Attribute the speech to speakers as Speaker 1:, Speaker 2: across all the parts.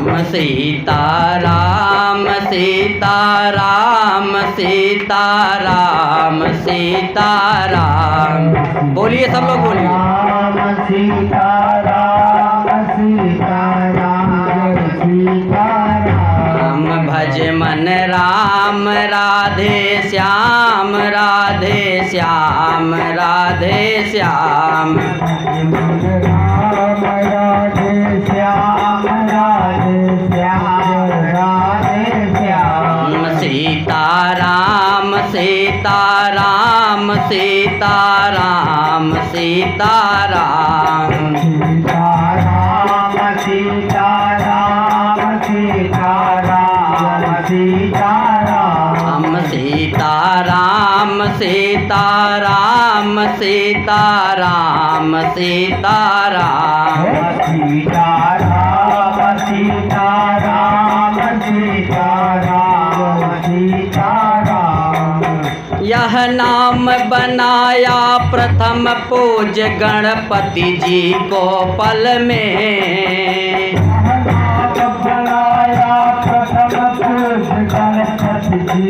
Speaker 1: सीताराम सीताराम सीताराम सीताराम। बोलिए सब लोग बोलिए।
Speaker 2: सीताराम सीताराम सीताराम।
Speaker 1: भज मन राम राधे श्याम राधे श्याम राधे श्याम।
Speaker 2: राम राधे श्याम राधे श्याम राधे श्याम।
Speaker 1: सीताराम सीताराम सीताराम सीताराम।
Speaker 2: सीताराम सीताराम सीताराम सीताराम।
Speaker 1: सीताराम सीताराम सीताराम सीताराम।
Speaker 2: सीताराम सीताराम सीताराम सीताराम।
Speaker 1: यह नाम बनाया प्रथम पूज्य गणपति जी को पल में।
Speaker 2: बनाया प्रथम पूज्य गणपति जी।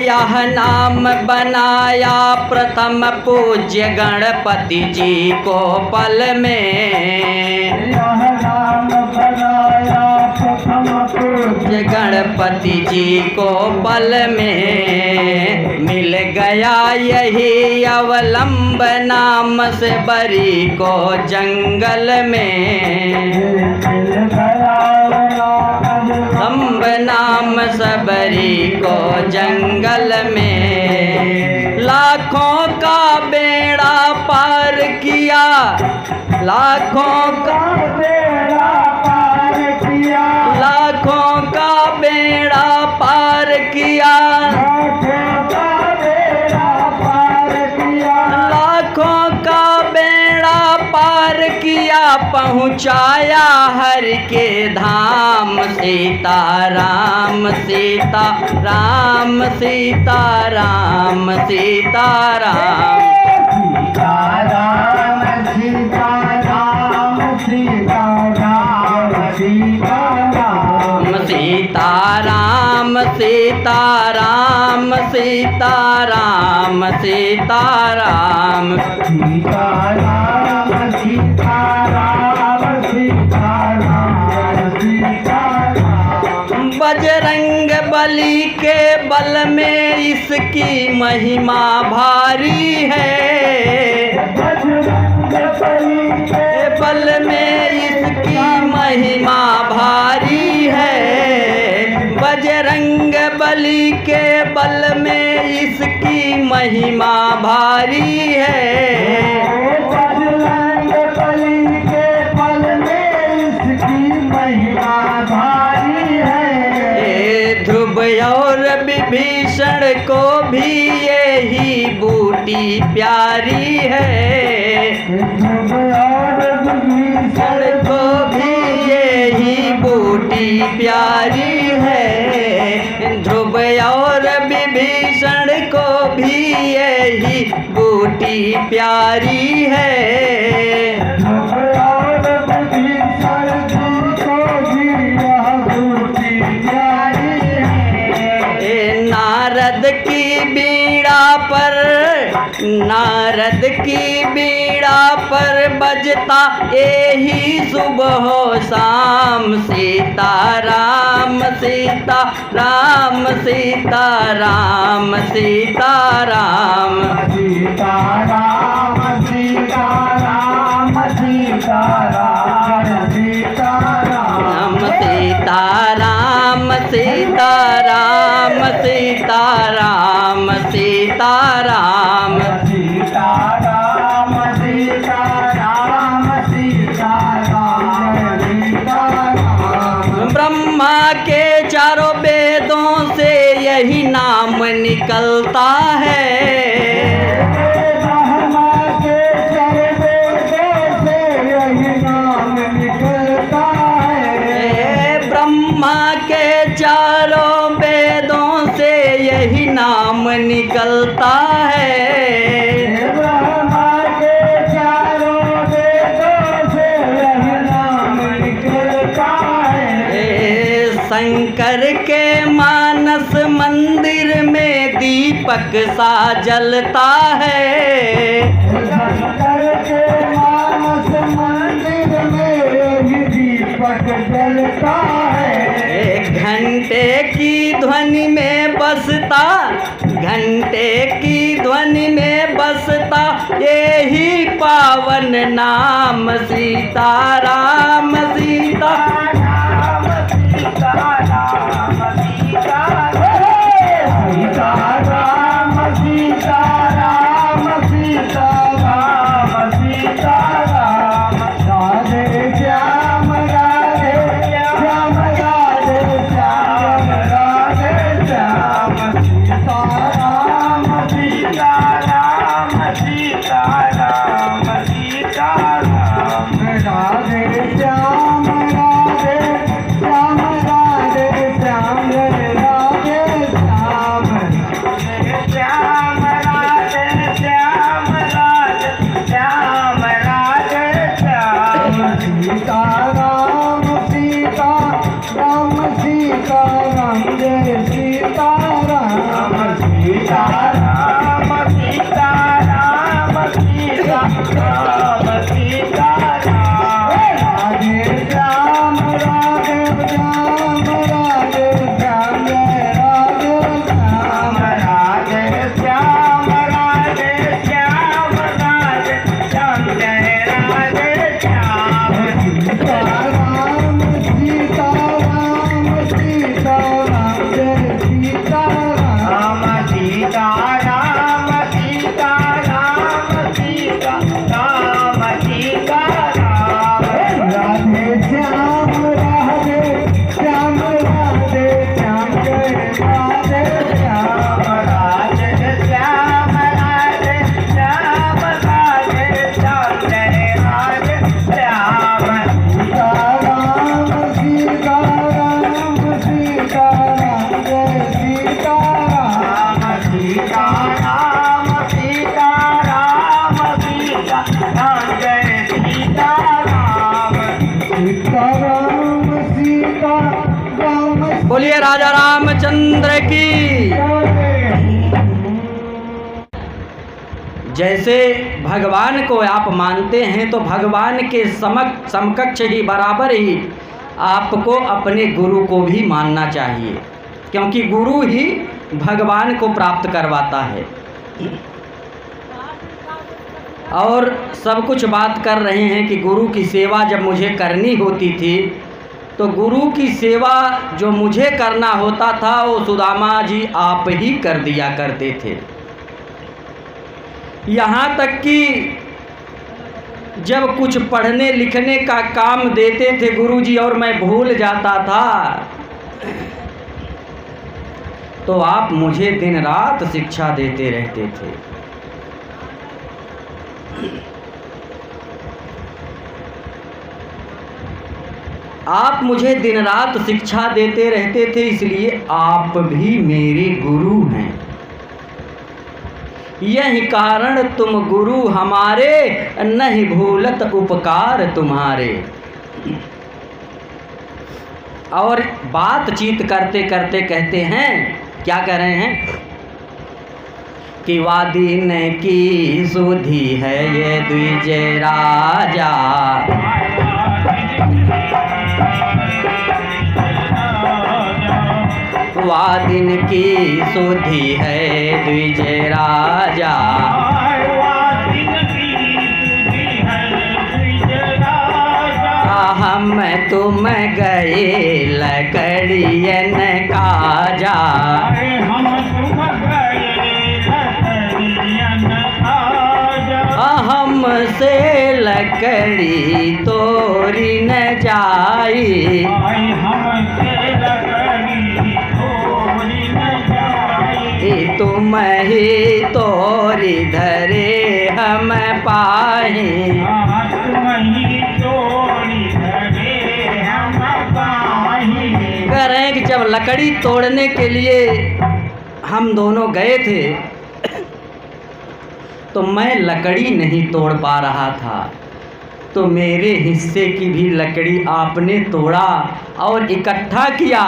Speaker 1: यह नाम बनाया प्रथम पूज्य गणपति जी को पल में।
Speaker 2: यह नाम बनाया प्रथम पूज्य
Speaker 1: गणपति जी को पल में। मिल गया यही अवलंब नाम से बरी को जंगल में। अवलंब नाम सबरी को जंगल में। लाखों का बेड़ा पार किया। लाखों का
Speaker 2: बेड़ा पार किया।
Speaker 1: लाखों का बेड़ा पार किया। लाखों का बेड़ा पार किया। पहुँचाया हर के धाम। सीताराम सीताराम सीताराम सीताराम।
Speaker 2: सीताराम सीताराम सीताराम सीताराम।
Speaker 1: सीताराम सीताराम सीताराम सीताराम।
Speaker 2: सीताराम सीताराम सीताराम सीताराम।
Speaker 1: बजरंग बली के बल में इसकी महिमा भारी है।
Speaker 2: बजरंग बली के
Speaker 1: बल में इसकी महिमा भारी है। बजरंग बली के बल में इसकी महिमा भारी है।
Speaker 2: बजरंग बली के बल में इसकी महिमा भारी है।
Speaker 1: ध्रुव और विभीषण को भी यही बूटी प्यारी है।
Speaker 2: ध्रुव और विभीषण
Speaker 1: को भी यही बूटी प्यारी है। ध्रुव और विभीषण को भी यही बूटी प्यारी है।
Speaker 2: ध्रुव और विभीषण को भी यह बूटी प्यारी है।
Speaker 1: नारद की बीड़ा पर नारद की बीड़ा पर बजता यही सुबह शाम। सीताराम सीताराम सीताराम सीताराम।
Speaker 2: सीताराम सीताराम सीताराम सीताराम।
Speaker 1: सीताराम सीताराम सीताराम सीताराम।
Speaker 2: सीताराम सीताराम सीताराम सीताराम।
Speaker 1: ब्रह्मा के चारों वेदों से यही नाम निकलता है।
Speaker 2: ब्रह्मा के चारों वेदों से यही नाम निकलता है।
Speaker 1: ब्रह्मा के चारों वेदों से यही नाम निकलता है।
Speaker 2: ब्रह्मा के चारों वेदों से यही नाम
Speaker 1: शंकर के मानस मंदिर में दीपक सा जलता है।
Speaker 2: शंकर के मानस मंदिर में भी दीपक जलता है।
Speaker 1: एक घंटे की ध्वनि में बसता, घंटे की ध्वनि में बसता यही पावन नाम सीताराम सीताराम
Speaker 2: सीताराम सीताराम सीताराम सीताराम सीताराम राधे श्याम राधे श्याम राधे श्याम राधे श्याम सीताराम सीताराम सीताराम सीताराम राधे श्याम राधे श्याम राधे श्याम राधे श्याम श्याम राधे श्याम राधे श्याम राधे श्याम सीताराम सीताराम सीताराम जय सीताराम सीताराम सीताराम सीताराम सीताराम राधे श्याम राधे श्याम राधे श्याम राधे श्याम राधे श्याम राधे श्याम राधे श्याम जय राधे श्याम सीताराम सीताराम सीताराम जय सीताराम सीताराम सीताराम सीताराम सीताराम राधे श्याम राधे श्याम राधे श्याम जय राधे श्याम राधे श्याम राधे श्याम राधे श्याम जय राधे श्याम सीताराम सीताराम सीताराम जय सीताराम सीताराम सीताराम सीताराम जय सीताराम सीताराम सीताराम
Speaker 1: बोलिए राजा रामचंद्र की। जैसे भगवान को आप मानते हैं तो भगवान के समकक्ष ही बराबर ही आपको अपने गुरु को भी मानना चाहिए, क्योंकि गुरु ही भगवान को प्राप्त करवाता है। और सब कुछ बात कर रहे हैं कि गुरु की सेवा जब मुझे करनी होती थी तो गुरु की सेवा जो मुझे करना होता था वो सुदामा जी आप ही कर दिया करते थे। यहाँ तक कि जब कुछ पढ़ने लिखने का काम देते थे गुरुजी और मैं भूल जाता था तो आप मुझे दिन रात शिक्षा देते रहते थे। आप मुझे दिन रात शिक्षा देते रहते थे, इसलिए आप भी मेरे गुरु हैं। यही कारण तुम गुरु हमारे, नहीं भूलत उपकार तुम्हारे। और बातचीत करते करते कहते हैं, क्या कह रहे हैं कि वादीन की सुधि है ये द्विज राजा, वादिन की सुधि है द्विज राजा, हम तुम गए लकड़ियन काजा, हमसे लकड़ी तोरी न जाई, तुम ही तोरी धरे हम पाए, कह रहे हैं कि जब लकड़ी तोड़ने के लिए हम दोनों गए थे तो मैं लकड़ी नहीं तोड़ पा रहा था, तो मेरे हिस्से की भी लकड़ी आपने तोड़ा और इकट्ठा किया।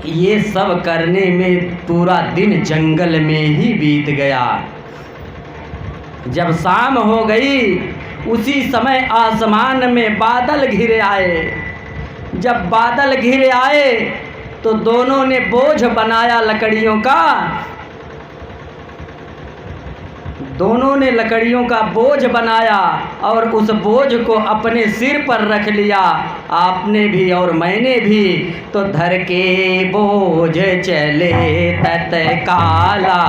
Speaker 1: ये सब करने में पूरा दिन जंगल में ही बीत गया। जब शाम हो गई उसी समय आसमान में बादल घिरे आए। जब बादल घिरे आए तो दोनों ने बोझ बनाया लकड़ियों का। दोनों ने लकड़ियों का बोझ बनाया और उस बोझ को अपने सिर पर रख लिया, आपने भी और मैंने भी। तो धर के बोझ चले तत्काला,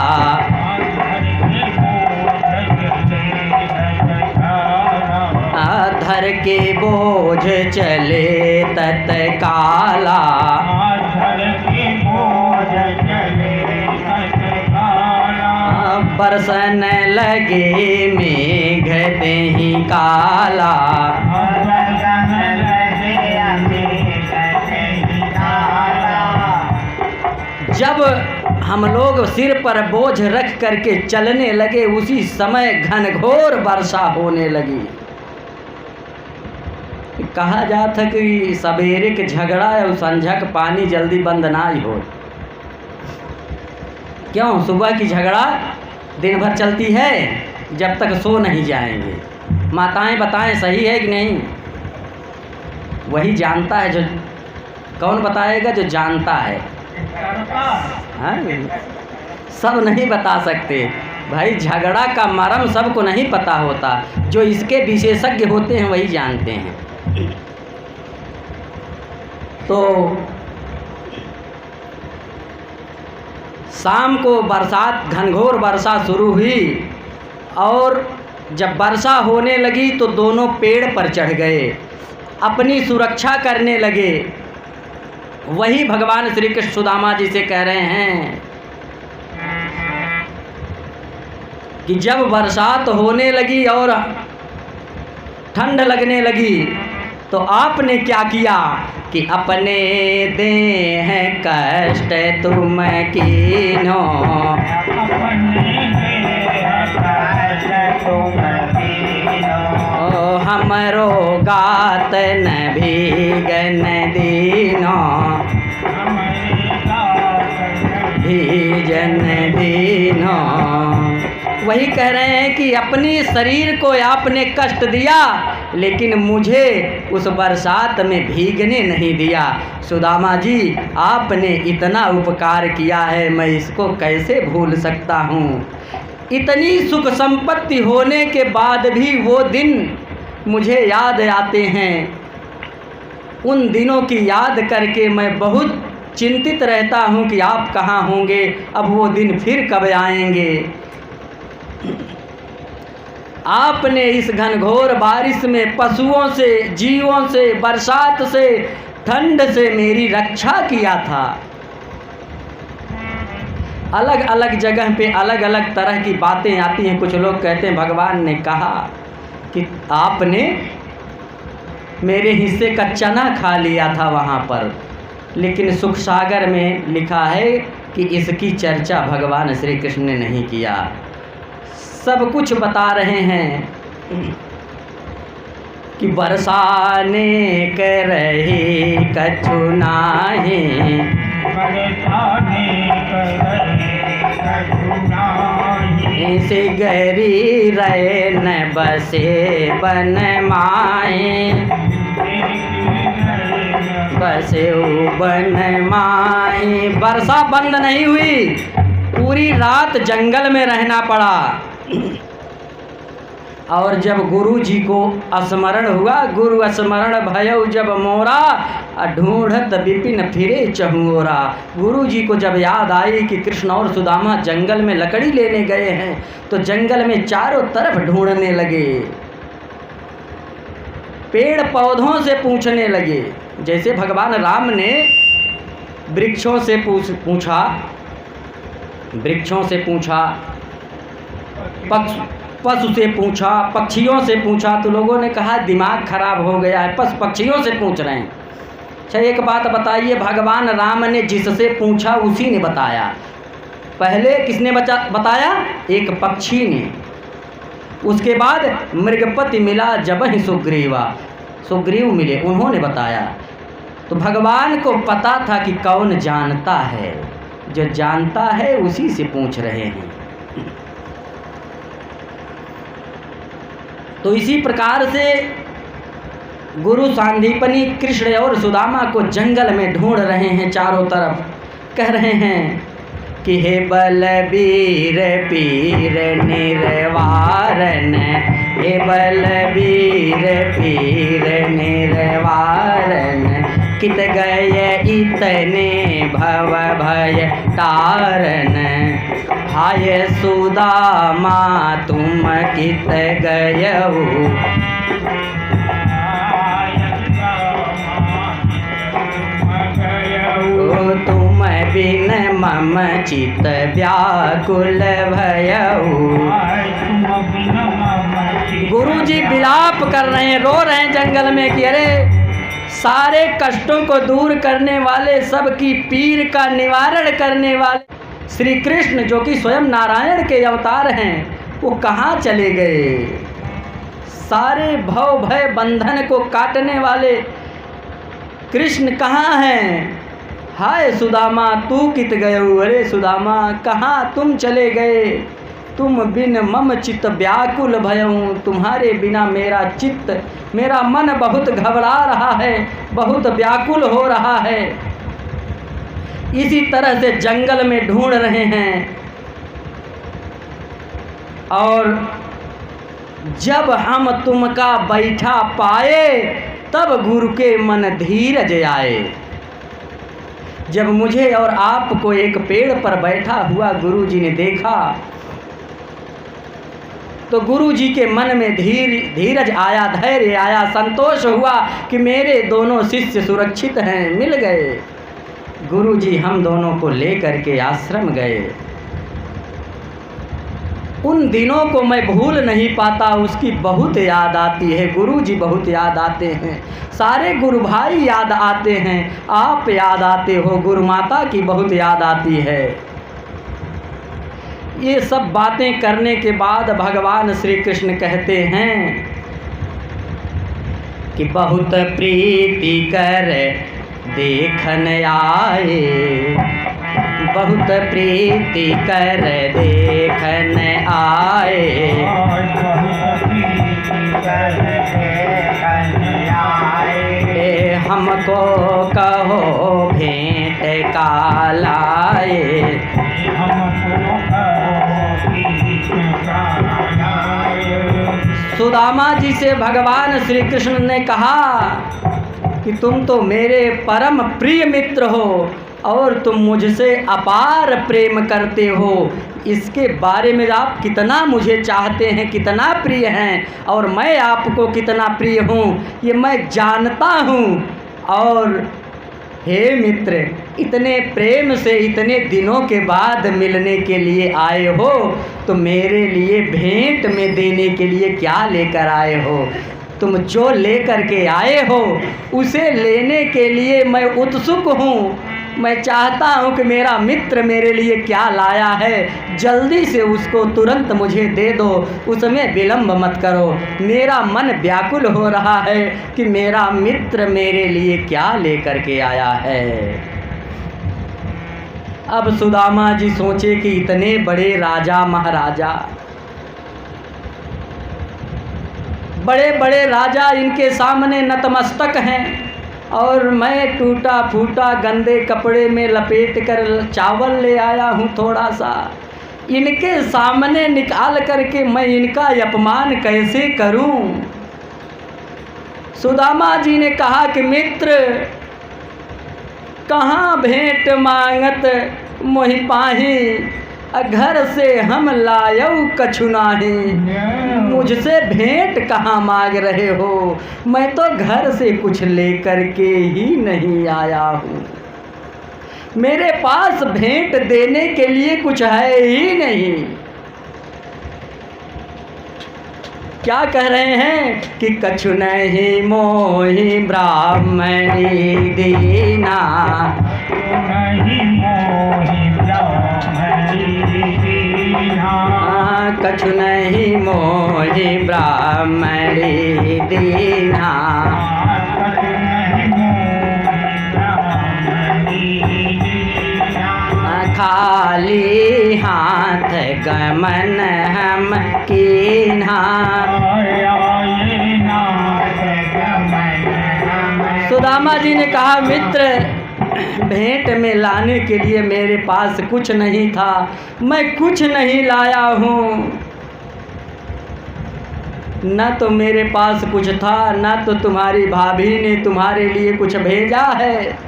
Speaker 1: धर के बोझ चले तत्काला, बरसन लगे मेघ देहि काला। जब हम लोग सिर पर बोझ रख करके चलने लगे उसी समय घनघोर वर्षा होने लगी। कहा जाता कि सवेरे के झगड़ा और संझक पानी जल्दी बंद ना ही हो। क्यों? सुबह की झगड़ा दिन भर चलती है जब तक सो नहीं जाएंगे। माताएं बताएं सही है कि नहीं? वही जानता है जो, कौन बताएगा? जो जानता है। हाँ, सब नहीं बता सकते भाई। झगड़ा का मर्म सबको नहीं पता होता, जो इसके विशेषज्ञ होते हैं वही जानते हैं। तो शाम को बरसात, घनघोर वर्षा शुरू हुई और जब वर्षा होने लगी तो दोनों पेड़ पर चढ़ गए, अपनी सुरक्षा करने लगे। वही भगवान श्री कृष्ण सुदामा जी से कह रहे हैं कि जब बरसात होने लगी और ठंड लगने लगी तो आपने क्या किया कि अपने देह कष्ट तुम कीनो, हमरो गात न भीगन दीनो, भीजन दीनो। वही कह रहे हैं कि अपनी शरीर को आपने कष्ट दिया लेकिन मुझे उस बरसात में भीगने नहीं दिया। सुदामा जी, आपने इतना उपकार किया है, मैं इसको कैसे भूल सकता हूँ। इतनी सुख संपत्ति होने के बाद भी वो दिन मुझे याद आते हैं। उन दिनों की याद करके मैं बहुत चिंतित रहता हूँ कि आप कहाँ होंगे, अब वो दिन फिर कब आएंगे। आपने इस घनघोर बारिश में पशुओं से, जीवों से, बरसात से, ठंड से मेरी रक्षा किया था। अलग अलग जगह पे अलग अलग तरह की बातें आती हैं। कुछ लोग कहते हैं भगवान ने कहा कि आपने मेरे हिस्से का चना खा लिया था वहाँ पर, लेकिन सुख सागर में लिखा है कि इसकी चर्चा भगवान श्री कृष्ण ने नहीं किया। सब कुछ बता रहे हैं कि बरसाने कर रहे कछु नाही, ऐसे गरी रहे न बसे बन माए, बसे बन माए। वर्षा बंद नहीं हुई, पूरी रात जंगल में रहना पड़ा। और जब गुरु जी को स्मरण हुआ, गुरु स्मरण भयउ जब मोरा, ढूंढत विपिन फिरे चहुओरा। गुरु जी को जब याद आई कि कृष्ण और सुदामा जंगल में लकड़ी लेने गए हैं तो जंगल में चारों तरफ ढूंढने लगे, पेड़ पौधों से पूछने लगे। जैसे भगवान राम ने वृक्षों से पूछा, वृक्षों से पूछा, पशु से पूछा, पक्षियों से पूछा, तो लोगों ने कहा दिमाग खराब हो गया है, पशु पक्षियों से पूछ रहे हैं। अच्छा एक बात बताइए, भगवान राम ने जिससे पूछा उसी ने बताया। पहले किसने बताया? एक पक्षी ने। उसके बाद मृगपति मिला जबहि सुग्रीवा, सुग्रीव मिले, उन्होंने बताया। तो भगवान को पता था कि कौन जानता है, जो जानता है उसी से पूछ रहे हैं। तो इसी प्रकार से गुरु सांदीपनी कृष्ण और सुदामा को जंगल में ढूंढ रहे हैं चारों तरफ, कह रहे हैं कि हे बलबीर पीर निर्वारन, हे बलबीर पीर निर्वारन, कित गए इतने भव भय तारन, हाय सुदामा तुम कित गयऊ, तुम बिन मम चित व्याकुल भयऊ। गुरु जी विलाप कर रहे हैं, रो रहे हैं जंगल में कि अरे सारे कष्टों को दूर करने वाले, सबकी पीर का निवारण करने वाले श्री कृष्ण जो कि स्वयं नारायण के अवतार हैं, वो कहाँ चले गए। सारे भव भय बंधन को काटने वाले कृष्ण कहाँ हैं। हाय सुदामा तू कित गयऊ, अरे सुदामा कहाँ तुम चले गए। तुम बिन मम चित्त व्याकुल भयऊ, तुम्हारे बिना मेरा चित्त, मेरा मन बहुत घबरा रहा है, बहुत व्याकुल हो रहा है। इसी तरह से जंगल में ढूंढ रहे हैं। और जब हम तुमका बैठा पाए, तब गुरु के मन धीरज आए। जब मुझे और आपको एक पेड़ पर बैठा हुआ गुरु जी ने देखा, तो गुरु जी के मन में धीरज आया, धैर्य आया, संतोष हुआ कि मेरे दोनों शिष्य सुरक्षित हैं, मिल गए। गुरु जी हम दोनों को लेकर के आश्रम गए। उन दिनों को मैं भूल नहीं पाता, उसकी बहुत याद आती है। गुरु जी बहुत याद आते हैं, सारे गुरु भाई याद आते हैं, आप याद आते हो, गुरु माता की बहुत याद आती है। ये सब बातें करने के बाद भगवान श्री कृष्ण कहते हैं कि बहुत प्रीति कर देखन आए, बहुत प्रीति कर देखन आए, हमको कहो भेंट का लाए, सुदामा जी से भगवान श्री कृष्ण ने कहा कि तुम तो मेरे परम प्रिय मित्र हो और तुम मुझसे अपार प्रेम करते हो। इसके बारे में आप कितना मुझे चाहते हैं, कितना प्रिय हैं, और मैं आपको कितना प्रिय हूँ, ये मैं जानता हूँ। और हे मित्र, इतने प्रेम से इतने दिनों के बाद मिलने के लिए आए हो, तो मेरे लिए भेंट में देने के लिए क्या लेकर आए हो। तुम जो लेकर के आए हो उसे लेने के लिए मैं उत्सुक हूँ। मैं चाहता हूँ कि मेरा मित्र मेरे लिए क्या लाया है, जल्दी से उसको तुरंत मुझे दे दो, उसमें विलम्ब मत करो। मेरा मन व्याकुल हो रहा है कि मेरा मित्र मेरे लिए क्या लेकर के आया है। अब सुदामा जी सोचे कि इतने बड़े राजा महाराजा, बड़े बड़े राजा इनके सामने नतमस्तक हैं, और मैं टूटा फूटा गंदे कपड़े में लपेट कर चावल ले आया हूँ थोड़ा सा, इनके सामने निकाल करके मैं इनका अपमान कैसे करूँ। सुदामा जी ने कहा कि मित्र, कहाँ भेंट मांगत मोहि पाही, घर से हम लायऊ कछु नाही। मुझसे भेंट कहाँ मांग रहे हो, मैं तो घर से कुछ लेकर के ही नहीं आया हूँ। मेरे पास भेंट देने के लिए कुछ है ही नहीं। क्या कह रहे हैं कि कछु नहीं मोहि ब्राह्मणी दीना, कछु नहीं मोहि मोहि ब्राह्मणी दीना। खाली हाथ गमन हम कीन्हा। सुदामा जी ने कहा, मित्र भेंट में लाने के लिए मेरे पास कुछ नहीं था, मैं कुछ नहीं लाया हूँ। न तो मेरे पास कुछ था, न तो तुम्हारी भाभी ने तुम्हारे लिए कुछ भेजा है,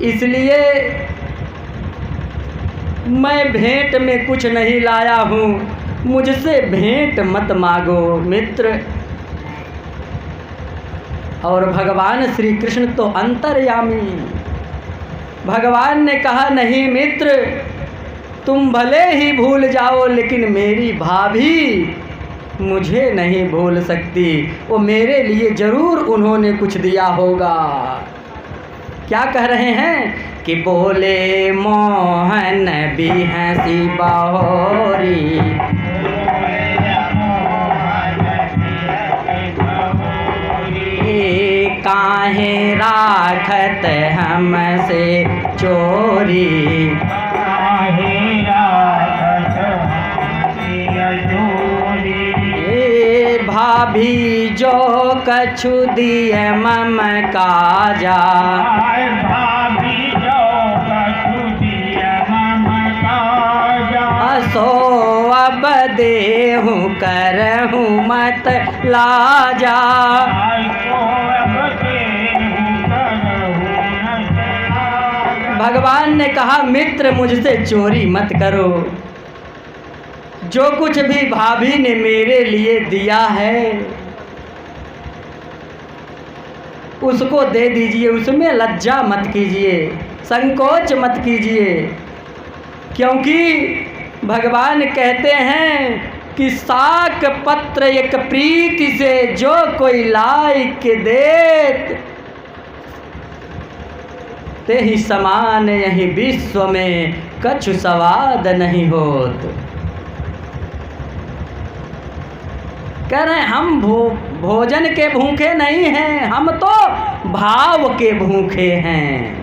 Speaker 1: इसलिए मैं भेंट में कुछ नहीं लाया हूँ, मुझसे भेंट मत मांगो मित्र। और भगवान श्री कृष्ण तो अंतर्यामी, भगवान ने कहा, नहीं मित्र, तुम भले ही भूल जाओ लेकिन मेरी भाभी मुझे नहीं भूल सकती, वो मेरे लिए ज़रूर उन्होंने कुछ दिया होगा। क्या कह रहे हैं कि बोले मोहन भी हंसी बहोरी, काहे राखत हमसे चोरी। भाभी जो कछु दिए मम काजा, सो अब देहूँ करहूँ मत लाजा। भगवान ने कहा, मित्र मुझसे चोरी मत करो, जो कुछ भी भाभी ने मेरे लिए दिया है उसको दे दीजिए, उसमें लज्जा मत कीजिए, संकोच मत कीजिए, क्योंकि भगवान कहते हैं कि साक पत्र एक प्रीति से जो कोई लायक देत, ते ही समान यही विश्व में कछु स्वाद नहीं होत। कह रहे हैं हम भोजन के भूखे नहीं हैं, हम तो भाव के भूखे हैं।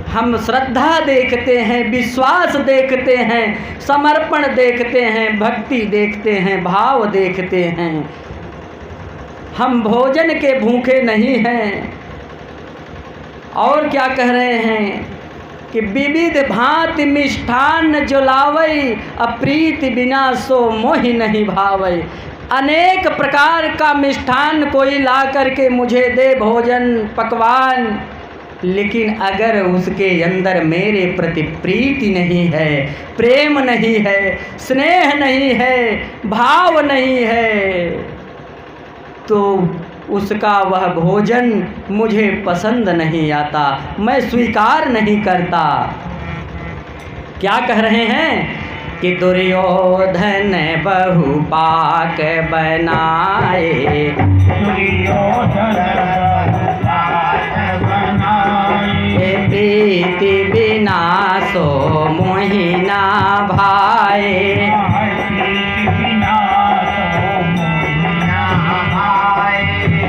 Speaker 1: हम श्रद्धा देखते हैं, विश्वास देखते हैं, समर्पण देखते हैं, भक्ति देखते हैं, भाव देखते हैं। हम भोजन के भूखे नहीं हैं। और क्या कह रहे हैं कि विविध भांति मिष्ठान जो लावई, अप्रीति बिना सो मोहि नहीं भावई। अनेक प्रकार का मिष्ठान कोई ला करके मुझे दे, भोजन पकवान, लेकिन अगर उसके अंदर मेरे प्रति प्रीति नहीं है, प्रेम नहीं है, स्नेह नहीं है, भाव नहीं है, तो उसका वह भोजन मुझे पसंद नहीं आता, मैं स्वीकार नहीं करता। क्या कह रहे हैं कि दुर्योधन बहु पाक बनाए, प्रीति बिना सो मोहि ना भाए।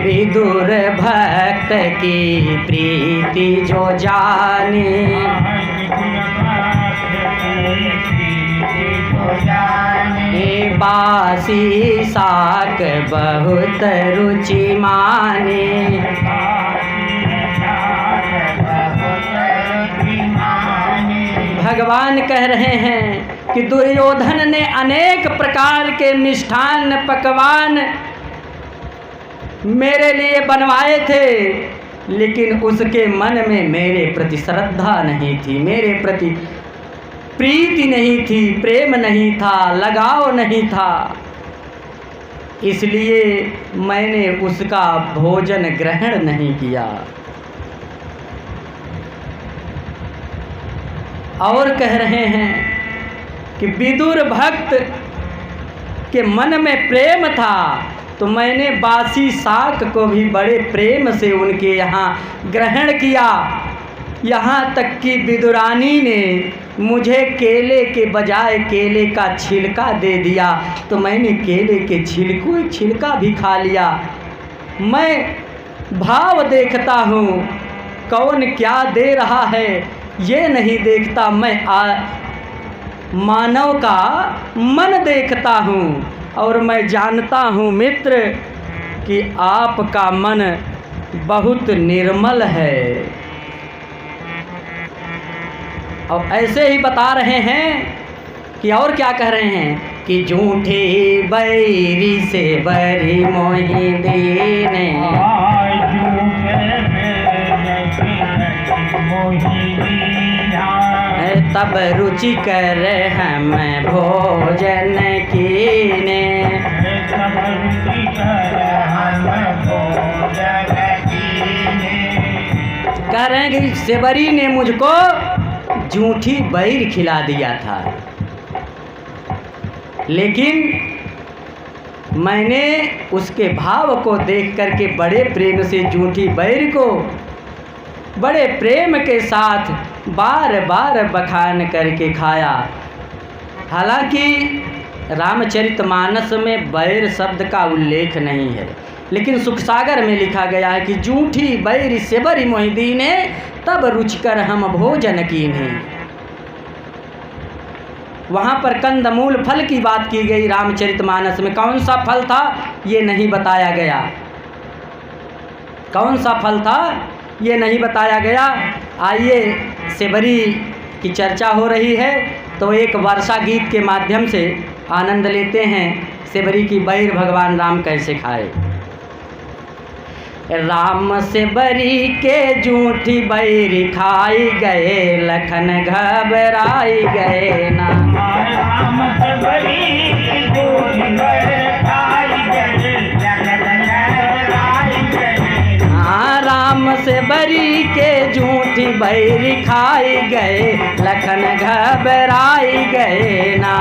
Speaker 1: विदुर भक्त की प्रीति जो जाने, बासी साक बहुत रुचि माने। भगवान कह रहे हैं कि दुर्योधन ने अनेक प्रकार के मिष्ठान पकवान मेरे लिए बनवाए थे, लेकिन उसके मन में मेरे प्रति श्रद्धा नहीं थी, मेरे प्रति प्रीति नहीं थी, प्रेम नहीं था, लगाव नहीं था, इसलिए मैंने उसका भोजन ग्रहण नहीं किया। और कह रहे हैं कि विदुर भक्त के मन में प्रेम था, तो मैंने बासी शाक को भी बड़े प्रेम से उनके यहाँ ग्रहण किया। यहाँ तक कि विदुरानी ने मुझे केले के बजाय केले का छिलका दे दिया तो मैंने केले के छिलका भी खा लिया। मैं भाव देखता हूँ, कौन क्या दे रहा है ये नहीं देखता, मैं मानव का मन देखता हूँ। और मैं जानता हूँ मित्र कि आपका मन बहुत निर्मल है। और ऐसे ही बता रहे हैं कि और क्या कह रहे हैं कि झूठे बैरी से बरी मोही दीने, तब रुचि कर हम भोजन कीने। कह रहे हैं कि सेबरी ने मुझको झूठी बैर खिला दिया था, लेकिन मैंने उसके भाव को देख करके बड़े प्रेम से झूठी बैर को बड़े प्रेम के साथ बार बार बखान करके खाया। हालांकि रामचरितमानस में बैर शब्द का उल्लेख नहीं है, लेकिन सुखसागर में लिखा गया है कि झूठी बैर सेबरी मोहि दीने, तब रुचिकर हम भोजन कीन्हे। वहाँ पर कंदमूल फल की बात की गई रामचरितमानस में। कौन सा फल था ये नहीं बताया गया, कौन सा फल था ये नहीं बताया गया। आइए, सेबरी की चर्चा हो रही है तो एक वर्षा गीत के माध्यम से आनंद लेते हैं। सेबरी की बैर भगवान राम कैसे खाए। राम सेबरी के झूठी बैर खाई गए, लखन घबराई गए ना।
Speaker 2: राम सेबरी की झूठी बैर खाई गए, लखन घबराई गए।
Speaker 1: हाँ, राम सेबरी के झूठी बैर खाई गए, लखन घबराई गए ना।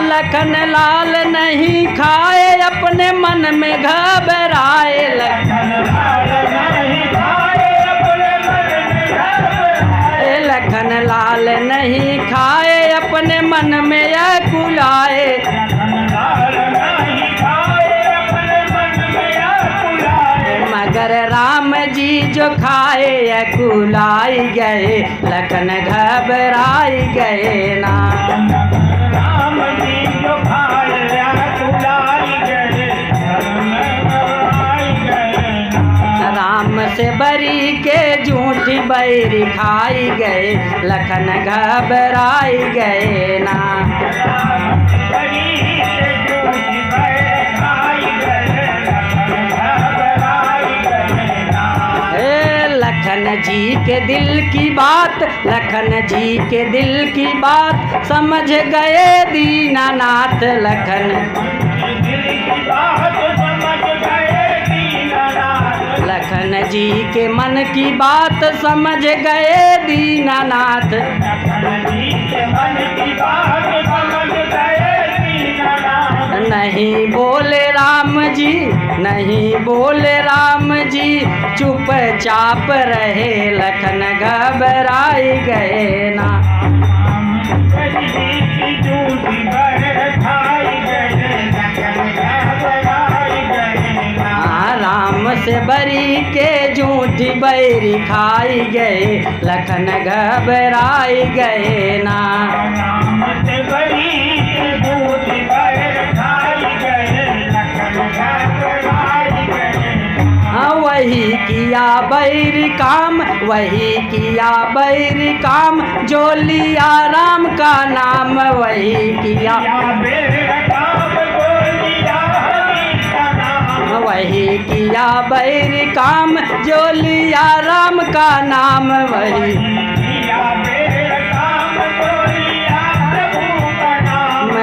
Speaker 1: लखन लाल नहीं खाए अपने मन में घबराए, लखन लाल नहीं खाए अपने मन में यह कुलाए। मगर राम जी जो खाए यह कुलाई गए, लखन घबराई गए ना। राम सेबरी के झूठी बैर खाई गए, लखन घबराई गए ना। लखन जी के दिल की बात, लखन जी के दिल की बात समझ गए दीनानाथ। लखन जी के मन की बात समझ गए दीनानाथ। नहीं बोले राम जी, नहीं बोले राम जी, चुपचाप रहे, लखन घबराई गए ना। राम सेबरी के झूठी बैर खाई गए, लखन घबराई गए ना। वही किया बैर काम, वही किया बैर काम, जो लिया राम का नाम। वही किया वही किया बैर काम, जो लिया राम का नाम। वही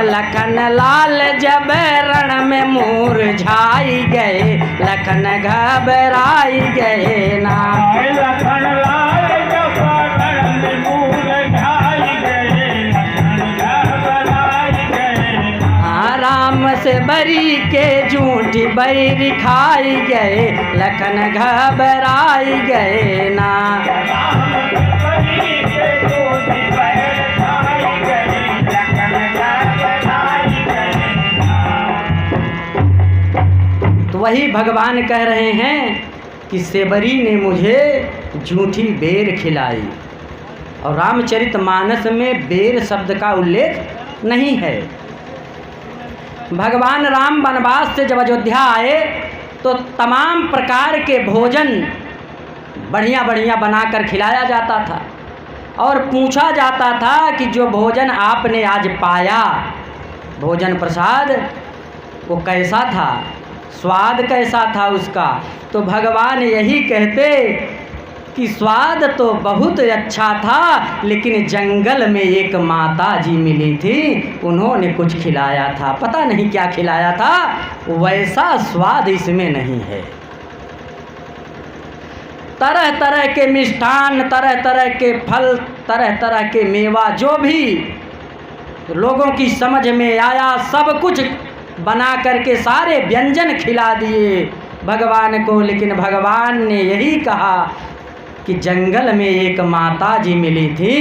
Speaker 1: लखन लाल जब रण में मुरझाई गए, लखन घबराई गए ना।
Speaker 2: लखन लाल जब रण में मुरझाई गए, लखन घबराई गए।
Speaker 1: राम सेबरी के झूठी बैरी खाई गए, लखन घबराई गए ना। तो वही भगवान कह रहे हैं कि सेबरी ने मुझे झूठी बेर खिलाई। और रामचरितमानस में बेर शब्द का उल्लेख नहीं है। भगवान राम वनवास से जब अयोध्या आए तो तमाम प्रकार के भोजन बढ़िया बढ़िया बनाकर खिलाया जाता था और पूछा जाता था कि जो भोजन आपने आज पाया, भोजन प्रसाद, वो कैसा था, स्वाद कैसा था उसका। तो भगवान यही कहते कि स्वाद तो बहुत अच्छा था, लेकिन जंगल में एक माता जी मिली थी, उन्होंने कुछ खिलाया था, पता नहीं क्या खिलाया था, वैसा स्वाद इसमें नहीं है। तरह तरह के मिष्ठान, तरह तरह के फल, तरह तरह के मेवा, जो भी लोगों की समझ में आया सब कुछ बना करके सारे व्यंजन खिला दिए भगवान को। लेकिन भगवान ने यही कहा कि जंगल में एक माता जी मिली थी,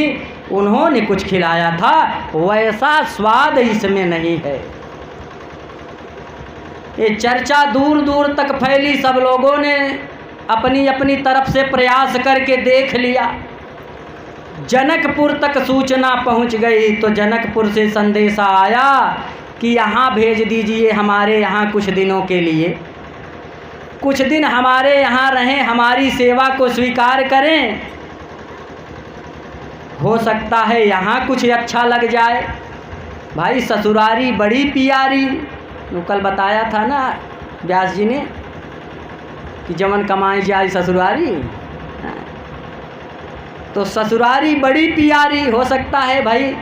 Speaker 1: उन्होंने कुछ खिलाया था, वैसा स्वाद इसमें नहीं है। ये चर्चा दूर दूर तक फैली, सब लोगों ने अपनी अपनी तरफ से प्रयास करके देख लिया। जनकपुर तक सूचना पहुंच गई तो जनकपुर से संदेशा आया कि यहाँ भेज दीजिए हमारे यहाँ कुछ दिनों के लिए, कुछ दिन हमारे यहाँ रहें, हमारी सेवा को स्वीकार करें, हो सकता है यहाँ कुछ अच्छा लग जाए। भाई ससुरारी बड़ी प्यारी, वो कल बताया था ना व्यास जी ने कि जमन कमाई जाए ससुरारी, तो ससुरारी बड़ी प्यारी, हो सकता है भाई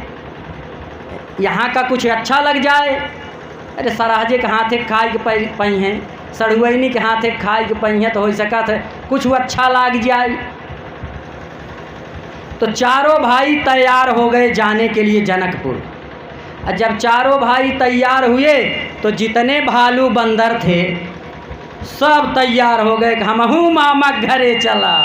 Speaker 1: यहाँ का कुछ अच्छा लग जाए। अरे सराहजे के हाथे खाए के पई हैं, सड़ुआइनी के हाथे खाए के पई हैं, तो हो सका था कुछ अच्छा लग जाए। तो चारों भाई तैयार हो गए जाने के लिए जनकपुर। और जब चारों भाई तैयार हुए तो जितने भालू बंदर थे सब तैयार हो गए कि हमहू मामा के घरे चला।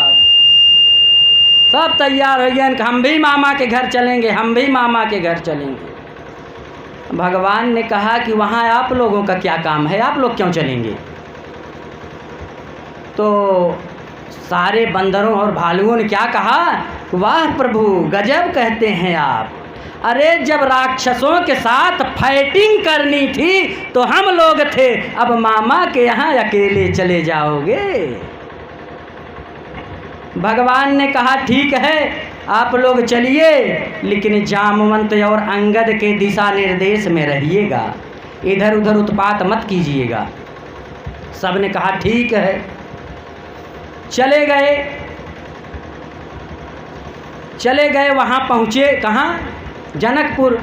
Speaker 1: सब तैयार हो गए कि हम भी मामा के घर चलेंगे, हम भी मामा के घर चलेंगे। भगवान ने कहा कि वहाँ आप लोगों का क्या काम है, आप लोग क्यों चलेंगे। तो सारे बंदरों और भालुओं ने क्या कहा, वाह प्रभु गजब कहते हैं आप। अरे जब राक्षसों के साथ फाइटिंग करनी थी तो हम लोग थे, अब मामा के यहाँ अकेले चले जाओगे। भगवान ने कहा ठीक है आप लोग चलिए, लेकिन जामवंत और अंगद के दिशा निर्देश में रहिएगा, इधर उधर उत्पात मत कीजिएगा। सब ने कहा ठीक है। चले गए वहाँ पहुँचे कहाँ, जनकपुर।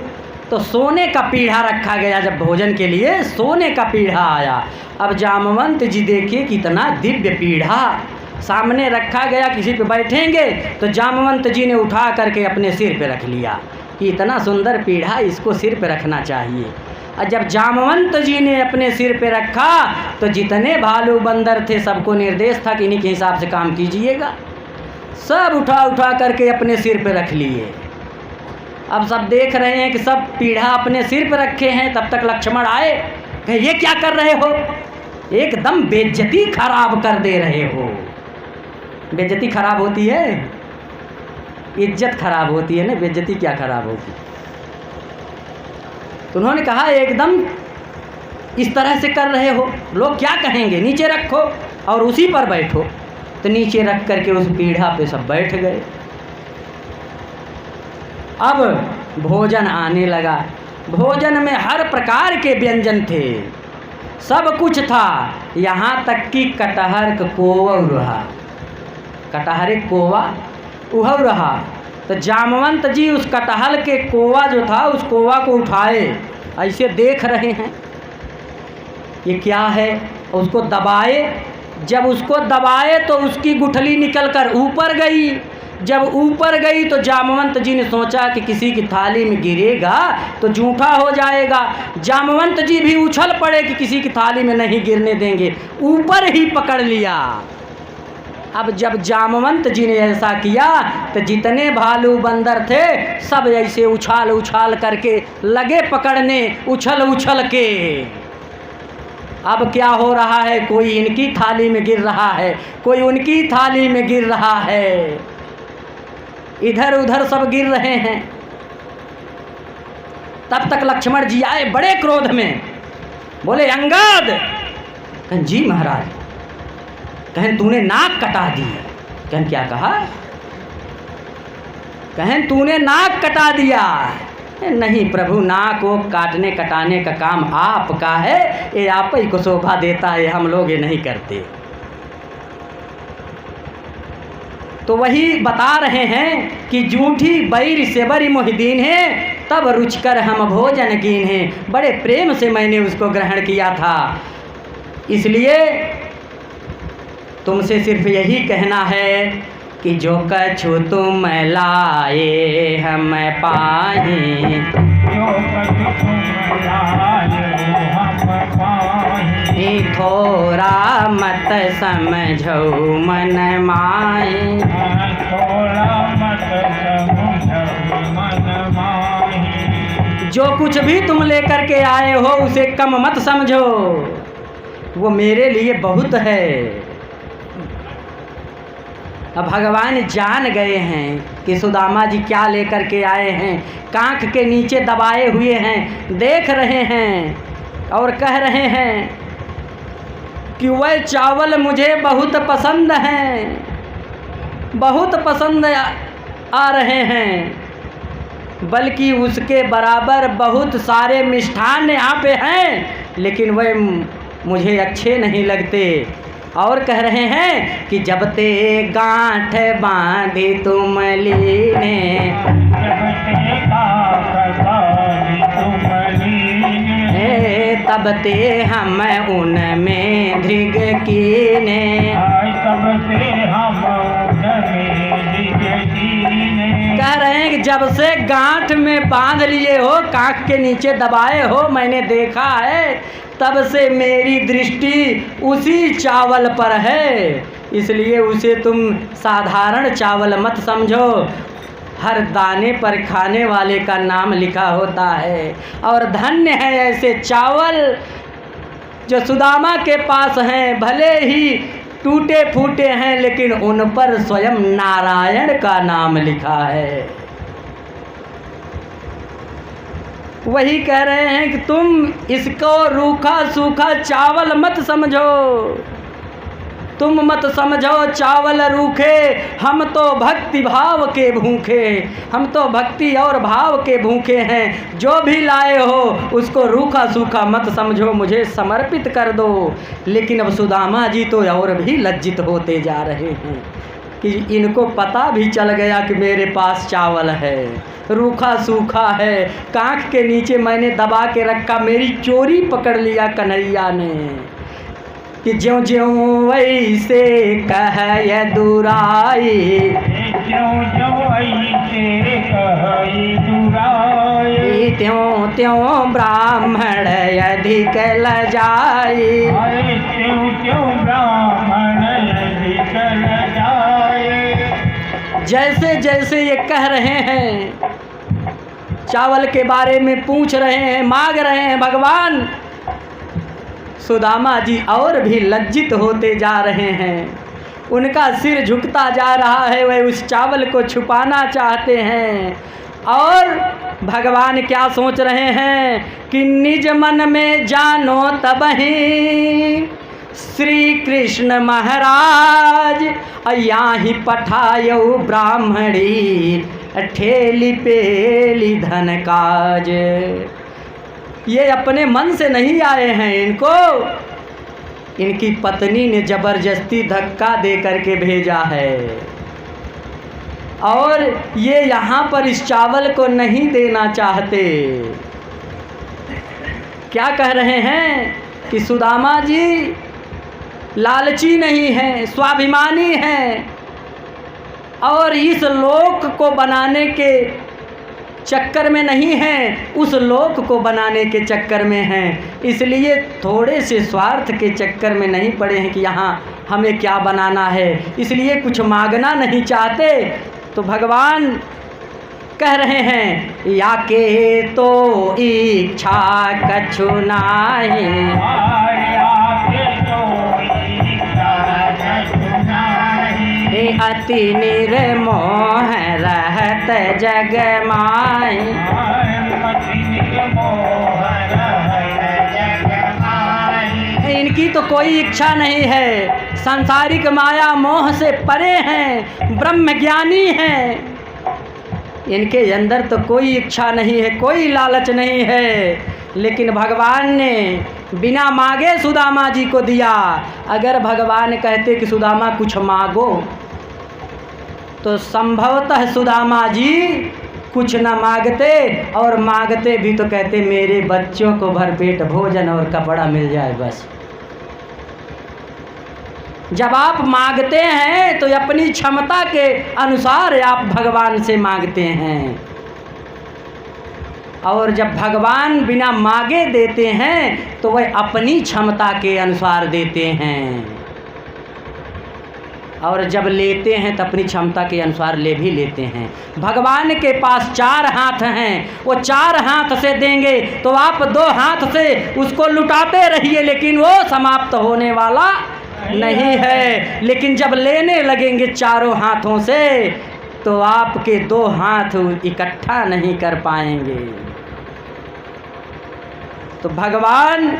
Speaker 1: तो सोने का पीढ़ा रखा गया, जब भोजन के लिए सोने का पीढ़ा आया। अब जामवंत जी देखिए कितना दिव्य पीढ़ा सामने रखा गया, किसी पे बैठेंगे तो जामवंत जी ने उठा करके अपने सिर पे रख लिया कि इतना सुंदर पीढ़ा, इसको सिर पे रखना चाहिए। और जब जामवंत जी ने अपने सिर पे रखा तो जितने भालू बंदर थे सबको निर्देश था कि इन्हीं के हिसाब से काम कीजिएगा। सब उठा करके अपने सिर पे रख लिए। अब सब देख रहे हैं कि सब पीढ़ा अपने सिर पे रखे हैं। तब तक लक्ष्मण आए, कहे ये क्या कर रहे हो, एकदम बेइज्जती खराब कर दे रहे हो। बेइज्जती खराब होती है, इज्जत खराब होती है ना, बेइज्जती क्या खराब होगी। तो उन्होंने कहा एकदम इस तरह से कर रहे हो, लोग क्या कहेंगे, नीचे रखो और उसी पर बैठो। तो नीचे रख करके उस पीढ़ा पे सब बैठ गए। अब भोजन आने लगा। भोजन में हर प्रकार के व्यंजन थे, सब कुछ था, यहाँ तक कि कटहर का कोवा रहा, कटहरे कोवा उह रहा। तो जामवंत जी उस कटहल के कोवा जो था उस कोवा को उठाए, ऐसे देख रहे हैं ये क्या है, उसको दबाए। जब उसको दबाए तो उसकी गुठली निकल कर ऊपर गई। जब ऊपर गई तो जामवंत जी ने सोचा कि किसी की थाली में गिरेगा तो जूठा हो जाएगा। जामवंत जी भी उछल पड़े कि किसी की थाली में नहीं गिरने देंगे, ऊपर ही पकड़ लिया। अब जब जामवंत जी ने ऐसा किया तो जितने भालू बंदर थे सब ऐसे उछाल उछाल करके लगे पकड़ने, उछल उछल के। अब क्या हो रहा है, कोई इनकी थाली में गिर रहा है, कोई उनकी थाली में गिर रहा है, इधर उधर सब गिर रहे हैं। तब तक लक्ष्मण जी आए बड़े क्रोध में, बोले अंगद। कहें जी महाराज। कहें तूने नाक कटा दी। कहें क्या कहा? कहें तूने नाक कटा दिया। नहीं प्रभु, नाक को काटने कटाने का काम आपका है, ये आप ही को शोभा देता है, हम लोग ये नहीं करते। तो वही बता रहे हैं कि जूठी बैर से बरी मोहिदीन है, तब रुचकर हम भोजन कीन हैं। बड़े प्रेम से मैंने उसको ग्रहण किया था। इसलिए तुमसे सिर्फ यही कहना है कि जो कछु तुम लाए हम पाएं,
Speaker 2: जो कछु तुम लाए हम पाएं,
Speaker 1: थोड़ा मत समझो मन माए,
Speaker 2: थोड़ा मत समझो मन माए।
Speaker 1: जो कुछ भी तुम लेकर के आए हो उसे कम मत समझो, वो मेरे लिए बहुत है। अब भगवान जान गए हैं कि सुदामा जी क्या लेकर के आए हैं, कांख के नीचे दबाए हुए हैं, देख रहे हैं और कह रहे हैं कि वह चावल मुझे बहुत पसंद हैं, बहुत पसंद आ रहे हैं, बल्कि उसके बराबर बहुत सारे मिष्ठान यहाँ पे हैं, लेकिन वह मुझे अच्छे नहीं लगते। और कह रहे हैं कि जब ते गांठ बांधी तुम लीने, तब ते हम उनमें धृग कीने, कह रहे हैं कि जब से गांठ में बांध लिए हो, कांख के नीचे दबाए हो, मैंने देखा है, तब से मेरी दृष्टि उसी चावल पर है। इसलिए उसे तुम साधारण चावल मत समझो, हर दाने पर खाने वाले का नाम लिखा होता है। और धन्य है ऐसे चावल जो सुदामा के पास हैं, भले ही टूटे फूटे हैं, लेकिन उन पर स्वयं नारायण का नाम लिखा है। वही कह रहे हैं कि तुम इसको रूखा सूखा चावल मत समझो, तुम मत समझो चावल रूखे, हम तो भक्ति भाव के भूखे, हम तो भक्ति और भाव के भूखे हैं। जो भी लाए हो उसको रूखा सूखा मत समझो, मुझे समर्पित कर दो। लेकिन अब सुदामा जी तो और भी लज्जित होते जा रहे हैं कि इनको पता भी चल गया कि मेरे पास चावल है, रूखा सूखा है, कांख के नीचे मैंने दबा के रखा, मेरी चोरी पकड़ लिया कन्हैया ने। कि ज्यों ज्यों वैसे कह दुराई,
Speaker 2: ज्यों ज्यों वैसे कह दुराई,
Speaker 1: त्यों त्यों ब्राह्मण अधिक लजाई,
Speaker 2: त्यों त्यों ब्राह्मण अधिक लजाए।
Speaker 1: जैसे जैसे ये कह रहे हैं, चावल के बारे में पूछ रहे हैं, मांग रहे हैं भगवान, सुदामा जी और भी लज्जित होते जा रहे हैं, उनका सिर झुकता जा रहा है, वह उस चावल को छुपाना चाहते हैं। और भगवान क्या सोच रहे हैं कि निज मन में जानो तबहि श्री कृष्ण महाराज, यहाँ पठायो ब्राह्मणी ठेली पेली धन काज। ये अपने मन से नहीं आए हैं, इनकी पत्नी ने जबरदस्ती धक्का दे करके भेजा है, और ये यहाँ पर इस चावल को नहीं देना चाहते। क्या कह रहे हैं कि सुदामा जी लालची नहीं हैं, स्वाभिमानी हैं, और इस लोक को बनाने के चक्कर में नहीं हैं, उस लोक को बनाने के चक्कर में हैं। इसलिए थोड़े से स्वार्थ के चक्कर में नहीं पड़े हैं कि यहाँ हमें क्या बनाना है, इसलिए कुछ मांगना नहीं चाहते। तो भगवान कह रहे हैं या के तो इच्छा कछु नाही, अति निर्मोह रहत जग माई। इनकी तो कोई इच्छा नहीं है, सांसारिक माया मोह से परे हैं, ब्रह्म ज्ञानी हैं। इनके अंदर तो कोई इच्छा नहीं है, कोई लालच नहीं है। लेकिन भगवान ने बिना मांगे सुदामा जी को दिया। अगर भगवान कहते कि सुदामा कुछ मांगो, तो संभवतः सुदामा जी कुछ न मांगते, और मांगते भी तो कहते मेरे बच्चों को भरपेट भोजन और कपड़ा मिल जाए बस। जब आप मांगते हैं तो अपनी क्षमता के अनुसार आप भगवान से मांगते हैं, और जब भगवान बिना मांगे देते हैं तो वह अपनी क्षमता के अनुसार देते हैं, और जब लेते हैं तो अपनी क्षमता के अनुसार ले भी लेते हैं। भगवान के पास 4 हाथ हैं, वो 4 हाथ से देंगे तो आप 2 हाथ से उसको लुटाते रहिए, लेकिन वो समाप्त होने वाला नहीं है। लेकिन जब लेने लगेंगे 4 हाथों से तो आपके 2 हाथ इकट्ठा नहीं कर पाएंगे। तो भगवान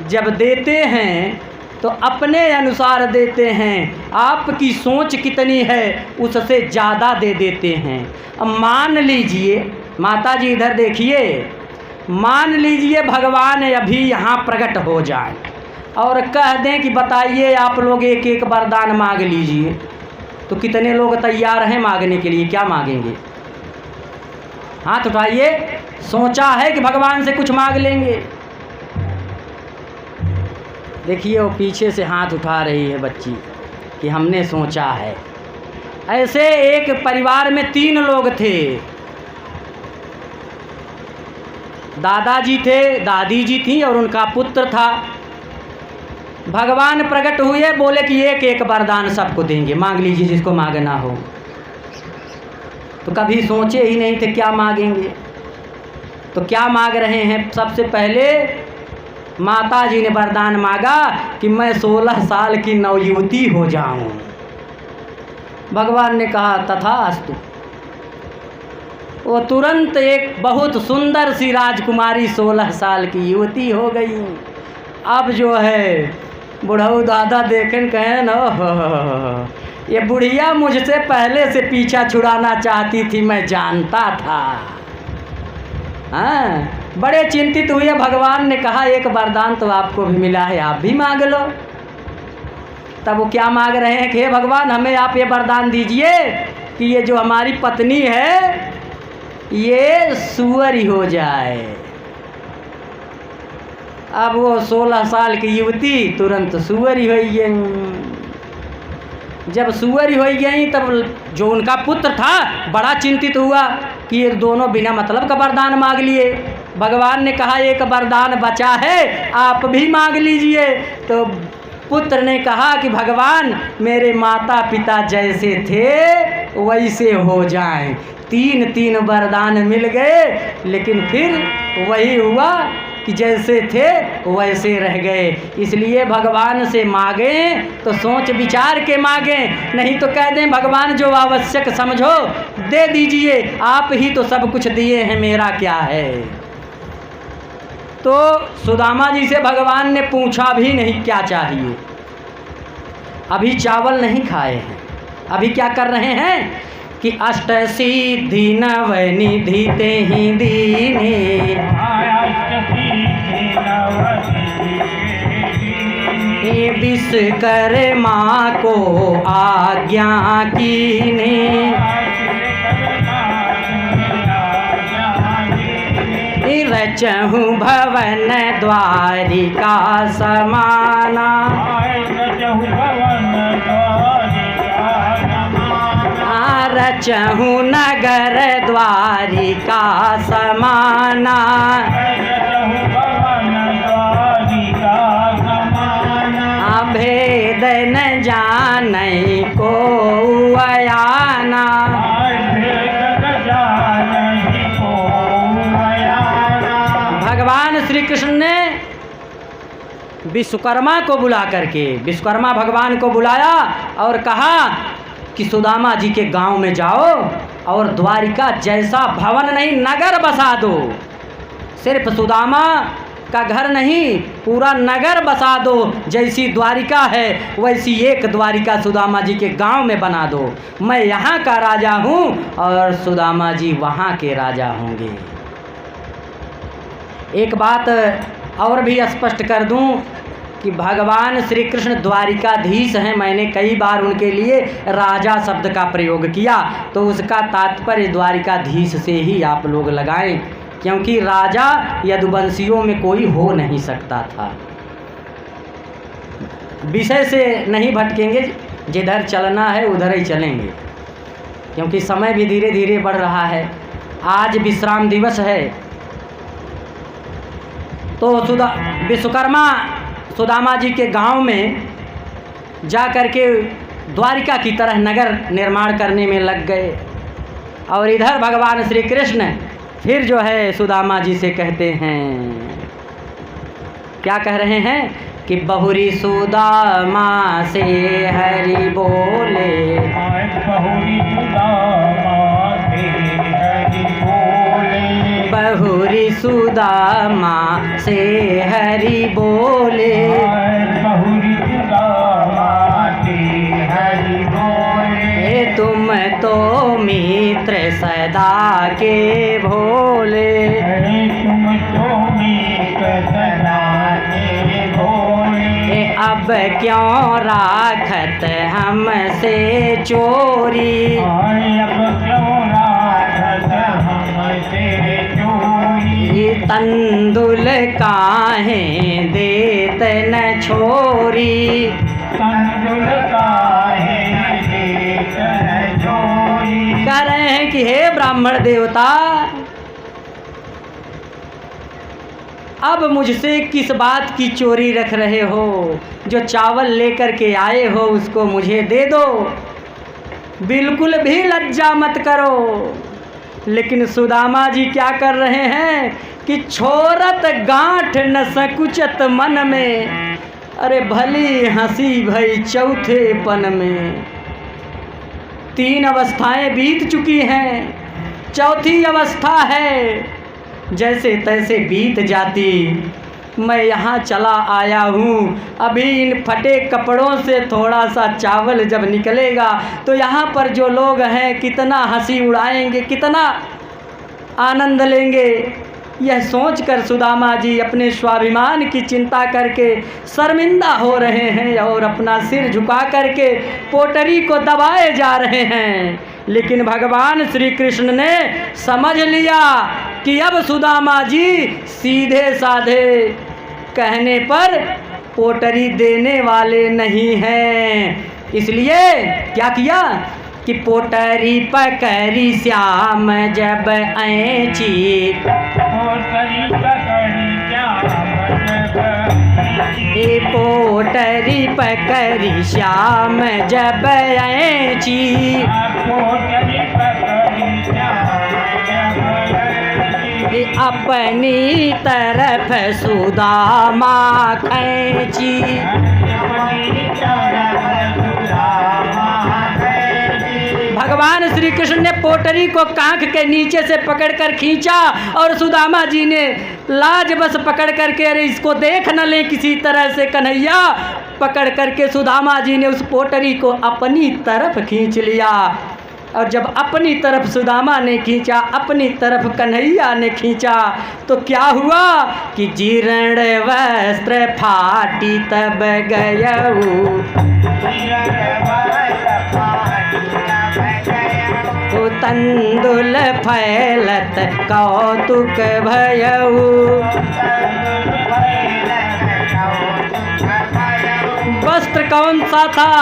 Speaker 1: जब देते हैं तो अपने अनुसार देते हैं। आपकी सोच कितनी है उससे ज़्यादा दे देते हैं। अब मान लीजिए, माता जी इधर देखिए, मान लीजिए भगवान अभी यहाँ प्रकट हो जाए और कह दें कि बताइए आप लोग एक एक वरदान मांग लीजिए, तो कितने लोग तैयार हैं मांगने के लिए? क्या मांगेंगे? हाथ उठाइए। सोचा है कि भगवान से कुछ मांग लेंगे? देखिए वो पीछे से हाथ उठा रही है बच्ची कि हमने सोचा है। ऐसे एक परिवार में 3 लोग थे, दादाजी थे, दादी जी थी और उनका पुत्र था। भगवान प्रकट हुए, बोले कि एक एक वरदान सबको देंगे, मांग लीजिए जिसको मांगना हो। तो कभी सोचे ही नहीं थे क्या मांगेंगे। तो क्या मांग रहे हैं? सबसे पहले माता जी ने वरदान मांगा कि मैं 16 साल की नवयुवती हो जाऊं। भगवान ने कहा तथास्तु। वो तुरंत एक बहुत सुंदर सी राजकुमारी 16 साल की युवती हो गई। अब जो है बुढ़ऊ दादा देखें कहें न, ये बुढ़िया मुझसे पहले से पीछा छुड़ाना चाहती थी, मैं जानता था। हाँ, बड़े चिंतित हुए। भगवान ने कहा एक वरदान तो आपको भी मिला है, आप भी मांग लो। तब वो क्या मांग रहे हैं कि हे भगवान हमें आप ये वरदान दीजिए कि ये जो हमारी पत्नी है ये सुअरी हो जाए। अब वो 16 साल की युवती तुरंत सुअरी हो गई। जब सुअरी हो गई तब जो उनका पुत्र था बड़ा चिंतित हुआ कि ये दोनों बिना मतलब का वरदान मांग लिए। भगवान ने कहा एक वरदान बचा है, आप भी मांग लीजिए। तो पुत्र ने कहा कि भगवान मेरे माता पिता जैसे थे वैसे हो जाएं। 3 वरदान मिल गए, लेकिन फिर वही हुआ कि जैसे थे वैसे रह गए। इसलिए भगवान से मांगें तो सोच विचार के मांगें, नहीं तो कह दें भगवान जो आवश्यक समझो दे दीजिए, आप ही तो सब कुछ दिए हैं, मेरा क्या है। तो सुदामा जी से भगवान ने पूछा भी नहीं क्या चाहिए। अभी चावल नहीं खाए हैं, अभी क्या कर रहे हैं कि अष्ट सिद्धि नव निधि ते ही दीने, विश्वकर्मा को आज्ञा कीने, रचहु भवन द्वारिका समाना, रचहु नगर द्वारिका समाना। भेद न जानई को अयाना। भगवान श्री कृष्ण ने विश्वकर्मा को बुला करके, विश्वकर्मा भगवान को बुलाया और कहा कि सुदामा जी के गांव में जाओ और द्वारिका जैसा भवन नहीं नगर बसा दो। सिर्फ सुदामा का घर नहीं, पूरा नगर बसा दो। जैसी द्वारिका है वैसी एक द्वारिका सुदामा जी के गांव में बना दो। मैं यहाँ का राजा हूँ और सुदामा जी वहाँ के राजा होंगे। एक बात और भी स्पष्ट कर दूं कि भगवान श्री कृष्ण द्वारिकाधीश हैं। मैंने कई बार उनके लिए राजा शब्द का प्रयोग किया, तो उसका तात्पर्य द्वारिकाधीश से ही आप लोग लगाएं, क्योंकि राजा यदुवंशियों में कोई हो नहीं सकता था। विषय से नहीं भटकेंगे, जिधर चलना है उधर ही चलेंगे, क्योंकि समय भी धीरे धीरे बढ़ रहा है। आज विश्राम दिवस है, तो विश्वकर्मा सुदामा जी के गांव में जा कर के द्वारिका की तरह नगर निर्माण करने में लग गए। और इधर भगवान श्री कृष्ण फिर जो है सुदामा जी से कहते हैं, क्या कह रहे हैं कि बहुरी सुदामा से हरि बोले। बहुरी सुदामा से हरि बोले। तुम तो मित्र सदा के भोले। तुम तो मित्र सदा के भोले। अब क्यों राखत हमसे चोरी। अब क्यों राखत हमसे चोरी। तंदुल काहे देत न छोरी। तंदुल काहे कह रहे हैं कि हे ब्राह्मण देवता, अब मुझसे किस बात की चोरी रख रहे हो। जो चावल लेकर के आए हो उसको मुझे दे दो, बिल्कुल भी लज्जा मत करो। लेकिन सुदामा जी क्या कर रहे हैं कि छोरत गांठ न सकुचत मन में। अरे भली हंसी भई चौथे पन में। 3 अवस्थाएं बीत चुकी हैं, चौथी अवस्था है जैसे तैसे बीत जाती। मैं यहाँ चला आया हूँ, अभी इन फटे कपड़ों से थोड़ा सा चावल जब निकलेगा तो यहाँ पर जो लोग हैं कितना हंसी उड़ाएंगे, कितना आनंद लेंगे। यह सोचकर सुदामा जी अपने स्वाभिमान की चिंता करके शर्मिंदा हो रहे हैं और अपना सिर झुका करके पोटरी को दबाए जा रहे हैं। लेकिन भगवान श्री कृष्ण ने समझ लिया कि अब सुदामा जी सीधे साधे कहने पर पोटरी देने वाले नहीं हैं। इसलिए क्या किया कि पोटरी पकड़ी श्याम जब ऐची। पोटरी पकड़ी श्याम जब ऐची। अपनी तरफ सुदामा खींची। भगवान श्री कृष्ण ने पोटरी को कांख के नीचे से पकड़कर खींचा और सुदामा जी ने लाज बस पकड़ करके, अरे इसको देख न ले किसी तरह से कन्हैया, पकड़ करके सुदामा जी ने उस पोटरी को अपनी तरफ खींच लिया। और जब अपनी तरफ सुदामा ने खींचा, अपनी तरफ कन्हैया ने खींचा, तो क्या हुआ कि जीर्ण वस्त्र फाटी तब गयऊ। तंदुल फैलत कौतुक भयऊ। वस्त्र कौन सा था?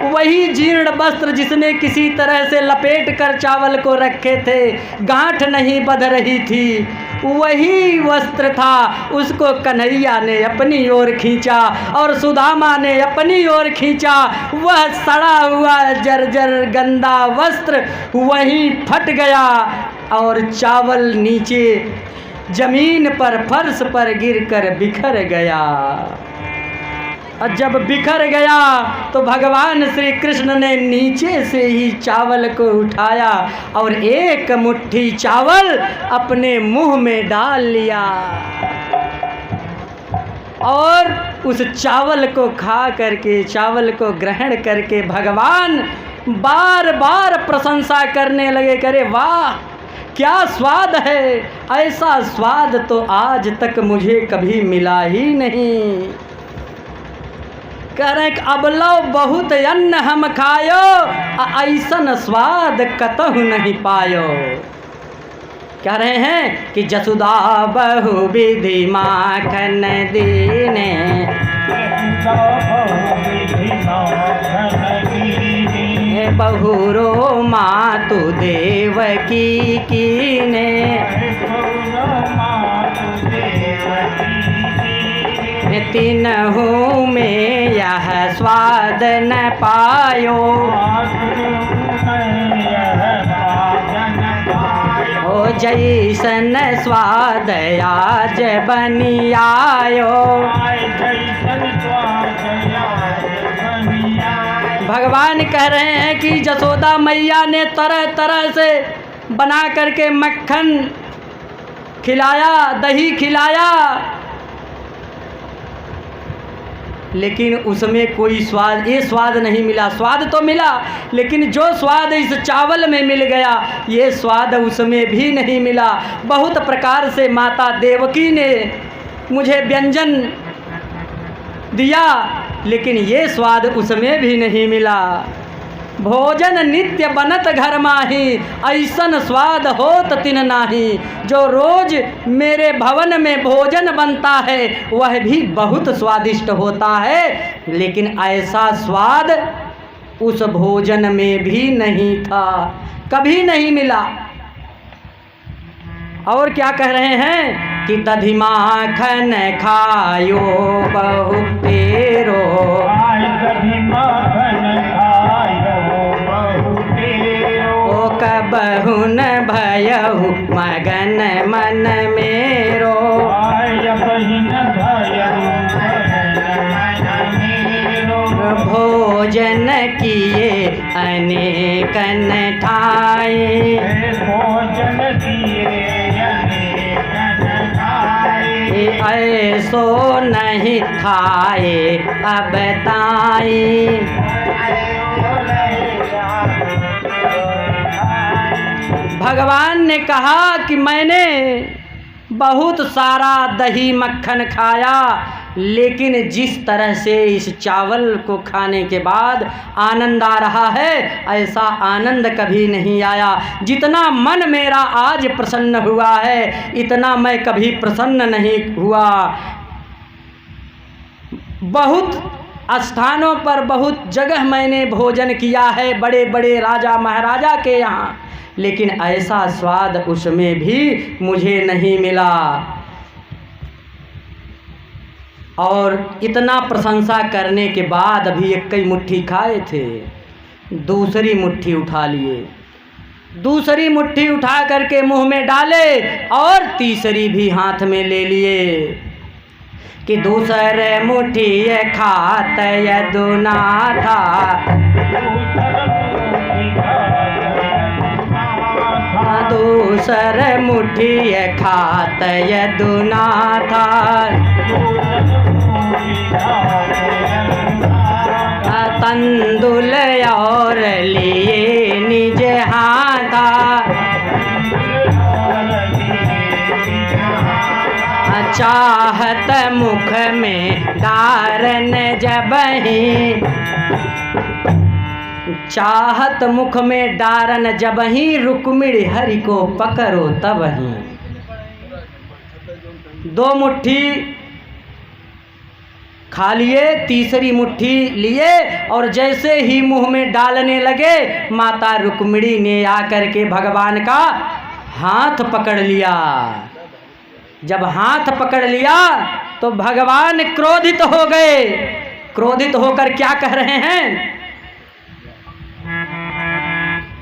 Speaker 1: वही जीर्ण वस्त्र जिसने किसी तरह से लपेट कर चावल को रखे थे, गांठ नहीं बंध रही थी, वही वस्त्र था। उसको कन्हैया ने अपनी ओर खींचा और सुदामा ने अपनी ओर खींचा। वह सड़ा हुआ जर्जर गंदा वस्त्र वहीं फट गया और चावल नीचे जमीन पर फर्श पर गिरकर बिखर गया। और जब बिखर गया तो भगवान श्री कृष्ण ने नीचे से ही चावल को उठाया और एक मुट्ठी चावल अपने मुंह में डाल लिया और उस चावल को खा करके, चावल को ग्रहण करके भगवान बार बार प्रशंसा करने लगे। करे वाह, क्या स्वाद है! ऐसा स्वाद तो आज तक मुझे कभी मिला ही नहीं। कह रहे कि अब लो बहुत अन्न हम खायो, ऐसन स्वाद कतहु नहीं पायो। कह रहे हैं कि जसुदा बहु विधि माखन दीने, बहुरो मातु देवकी कीने, तीनहु में यह स्वाद न पायो। ओ जैसन स्वाद आज बनी आयो। भगवान कह रहे हैं कि जसोदा मैया ने तरह तरह से बना करके मक्खन खिलाया, दही खिलाया, लेकिन उसमें कोई स्वाद, ये स्वाद नहीं मिला। स्वाद तो मिला, लेकिन जो स्वाद इस चावल में मिल गया, ये स्वाद उसमें भी नहीं मिला। बहुत प्रकार से माता देवकी ने मुझे व्यंजन दिया, लेकिन ये स्वाद उसमें भी नहीं मिला। भोजन नित्य बनत घर माही, ऐसन स्वाद होत तिन नाही। जो रोज मेरे भवन में भोजन बनता है वह भी बहुत स्वादिष्ट होता है, लेकिन ऐसा स्वाद उस भोजन में भी नहीं था, कभी नहीं मिला। और क्या कह रहे हैं कि दधि माखन खायो बहु तेरो, ओ कबहुन भयहु मगन मन मेरो। भोजन किए अनेकन ठाई, ऐसो नहीं खाए अब ताई। भगवान ने कहा कि मैंने बहुत सारा दही मक्खन खाया, लेकिन जिस तरह से इस चावल को खाने के बाद आनंद आ रहा है, ऐसा आनंद कभी नहीं आया। जितना मन मेरा आज प्रसन्न हुआ है, इतना मैं कभी प्रसन्न नहीं हुआ। बहुत स्थानों पर, बहुत जगह मैंने भोजन किया है, बड़े बड़े राजा महाराजा के यहाँ, लेकिन ऐसा स्वाद उसमें भी मुझे नहीं मिला। और इतना प्रशंसा करने के बाद अभी एक कई मुट्ठी खाए थे, दूसरी मुट्ठी उठा लिए, दूसरी मुट्ठी उठा करके मुंह में डाले और तीसरी भी हाथ में ले लिए कि दूसरे मुट्ठी खात यदुना था। दूसर मुट्ठी खात यदुना था, तंदुल और लिए निज हाथा। चाहत मुख में डारन जबही, चाहत मुख में डारन जबही, रुक्मिणी हरि को पकड़ो तबही। दो मुट्ठी खा लिए, तीसरी मुट्ठी लिए और जैसे ही मुंह में डालने लगे, माता रुक्मिणी ने आकर के भगवान का हाथ पकड़ लिया। जब हाथ पकड़ लिया तो भगवान क्रोधित हो गए। क्रोधित होकर क्या कह रहे हैं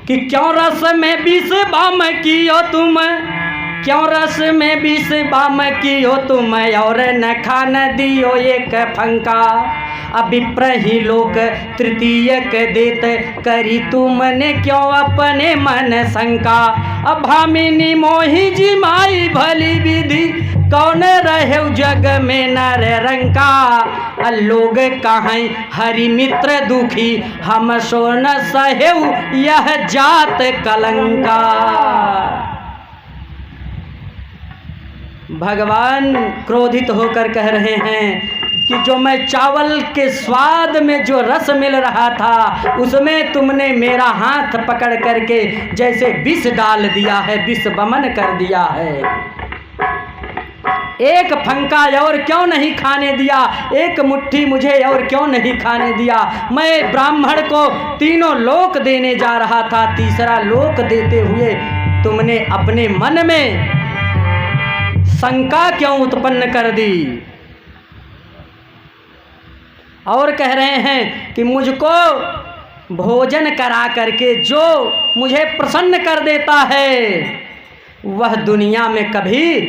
Speaker 1: कि क्यों रस में विष बाम कियो तुम, क्यों रस में विष बाम कियो तुम, और न खान दियो एक फंका। अभिप्र ही लोक तृतीयक देत करी तुमने, क्यों अपने मन शंका। अभामिनी मोही जी माई भली विधि, कौन रहे जग में नर रंका। लोग कहें हरि मित्र दुखी, हम सो न सहेउ यह जात कलंका। भगवान क्रोधित होकर कह रहे हैं कि जो मैं चावल के स्वाद में जो रस मिल रहा था, उसमें तुमने मेरा हाथ पकड़ करके जैसे विष डाल दिया है, विष बमन कर दिया है। एक फंका और क्यों नहीं खाने दिया, एक मुट्ठी मुझे और क्यों नहीं खाने दिया। मैं ब्राह्मण को तीनों लोक देने जा रहा था, तीसरा लोक देते हुए तुमने अपने मन में शंका क्यों उत्पन्न कर दी। और कह रहे हैं कि मुझको भोजन करा करके जो मुझे प्रसन्न कर देता है, वह दुनिया में कभी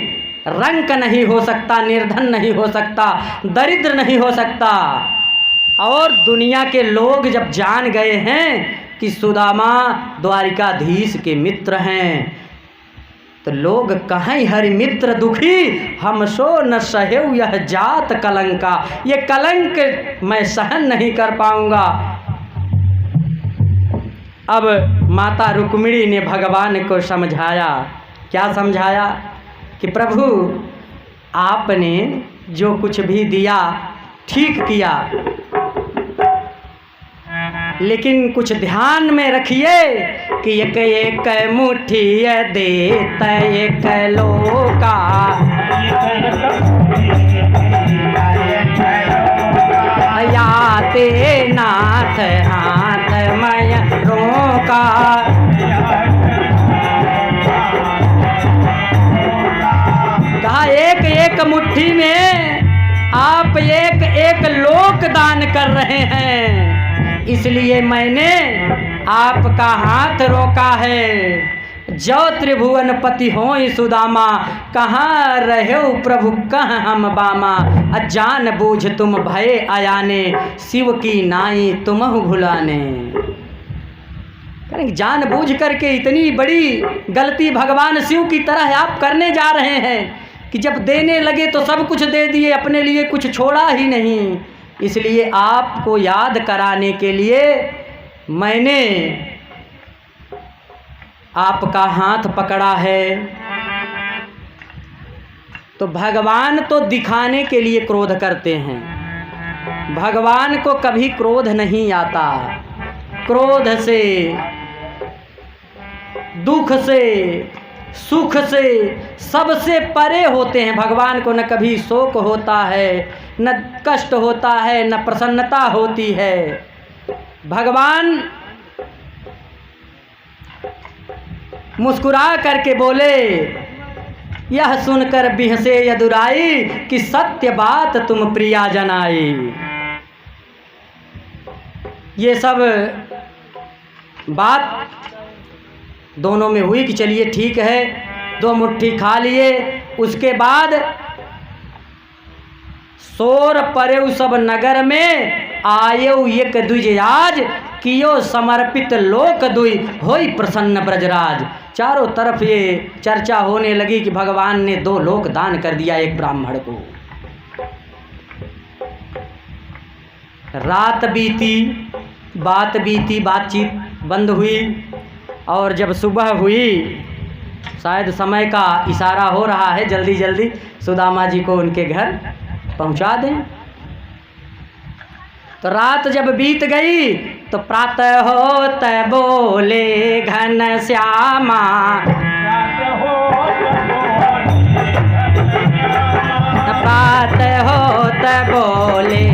Speaker 1: रंक नहीं हो सकता, निर्धन नहीं हो सकता, दरिद्र नहीं हो सकता। और दुनिया के लोग जब जान गए हैं कि सुदामा द्वारिकाधीश के मित्र हैं, तो लोग कहें हरि मित्र दुखी, हम सो न सहेउ यह जात कलंका। ये कलंक मैं सहन नहीं कर पाऊंगा। अब माता रुक्मिणी ने भगवान को समझाया। क्या समझाया कि प्रभु आपने जो कुछ भी दिया ठीक किया, लेकिन कुछ ध्यान में रखिए कि एक एक मुट्ठी देत एक लोका। याते नाथ हाथ मय रोका। कहा एक एक मुट्ठी में आप एक एक लोक दान कर रहे हैं, इसलिए मैंने आपका हाथ रोका है। जो त्रिभुवन पति होई सुदामा, कहाँ रहे प्रभु कहाँ हम बामा। अजान बूझ तुम भय आयाने, शिव की नाई तुमहु भुलाने। जान बूझ करके इतनी बड़ी गलती भगवान शिव की तरह आप करने जा रहे हैं कि जब देने लगे तो सब कुछ दे दिए, अपने लिए कुछ छोड़ा ही नहीं। इसलिए आपको याद कराने के लिए मैंने आपका हाथ पकड़ा है। तो भगवान तो दिखाने के लिए क्रोध करते हैं, भगवान को कभी क्रोध नहीं आता। क्रोध से, दुख से, सुख से सबसे परे होते हैं। भगवान को न कभी शोक होता है, न कष्ट होता है, न प्रसन्नता होती है। भगवान मुस्कुरा करके बोले, यह सुनकर बिहसे यदुराई कि सत्य बात तुम प्रिया जनाई। ये सब बात दोनों में हुई कि चलिए ठीक है, 2 मुट्ठी खा लिए। उसके बाद सोर परेउ सब नगर में, आयउ एक द्विज आज, कियो समर्पित लोक दुई, होई प्रसन्न ब्रजराज। चारों तरफ ये चर्चा होने लगी कि भगवान ने 2 लोक दान कर दिया एक ब्राह्मण को। रात बीती, बात बीती, बातचीत बंद हुई। और जब सुबह हुई, शायद समय का इशारा हो रहा है जल्दी जल्दी सुदामा जी को उनके घर पहुंचा दें। तो रात जब बीत गई तो प्रातः होत बोले घन श्यामा। प्रातः होत बोले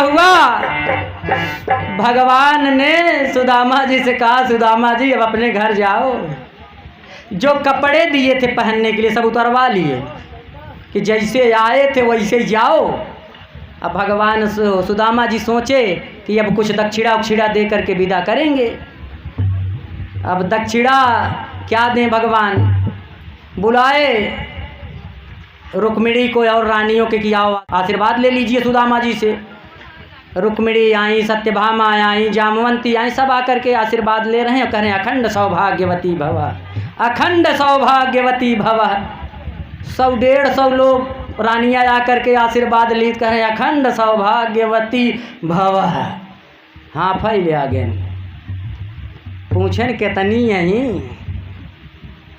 Speaker 1: हुआ, भगवान ने सुदामा जी से कहा, सुदामा जी अब अपने घर जाओ। जो कपड़े दिए थे पहनने के लिए सब उतरवा लिए कि जैसे आए थे वैसे ही जाओ। अब भगवान सुदामा जी सोचे कि अब कुछ दक्षिणा उक्षिणा दे करके विदा करेंगे। अब दक्षिणा क्या दें भगवान? बुलाए रुक्मिणी को और रानियों के कि आओ आशीर्वाद ले लीजिए सुदामा जी से। रुक्मिणी आई, सत्यभामा आई, जामवंती आई, सब आकर के आशीर्वाद ले रहे हैं और कह रहे हैं अखंड सौभाग्यवती भव, अखंड सौभाग्यवती भव। 100-150 लोग रानियाँ आकर के आशीर्वाद ली, कह रहे हैं अखंड सौभाग्यवती भव। हाँ फैल आगे पूछन कितनी यहीं,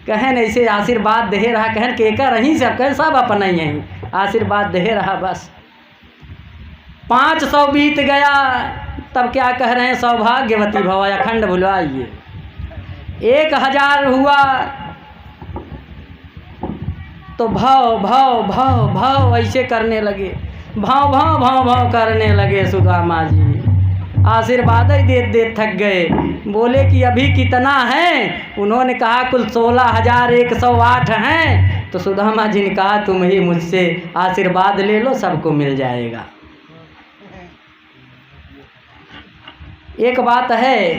Speaker 1: कहन ऐसे आशीर्वाद दे रहा, कहन के कर रही सब कह सब अपना यहीं आशीर्वाद दे रहा। बस 500 बीत गया, तब क्या कह रहे हैं सौभाग्यवती भव अखंड भुलवाइए। 1000 हुआ तो भव भव भव भव ऐसे करने लगे, भाव भाव भाव भाव करने लगे। सुदामा जी आशीर्वाद ही दे दे थक गए, बोले कि अभी कितना है? उन्होंने कहा कुल 16,108 हैं। तो सुदामा जी ने कहा तुम ही मुझसे आशीर्वाद ले लो, सबको मिल जाएगा। एक बात है,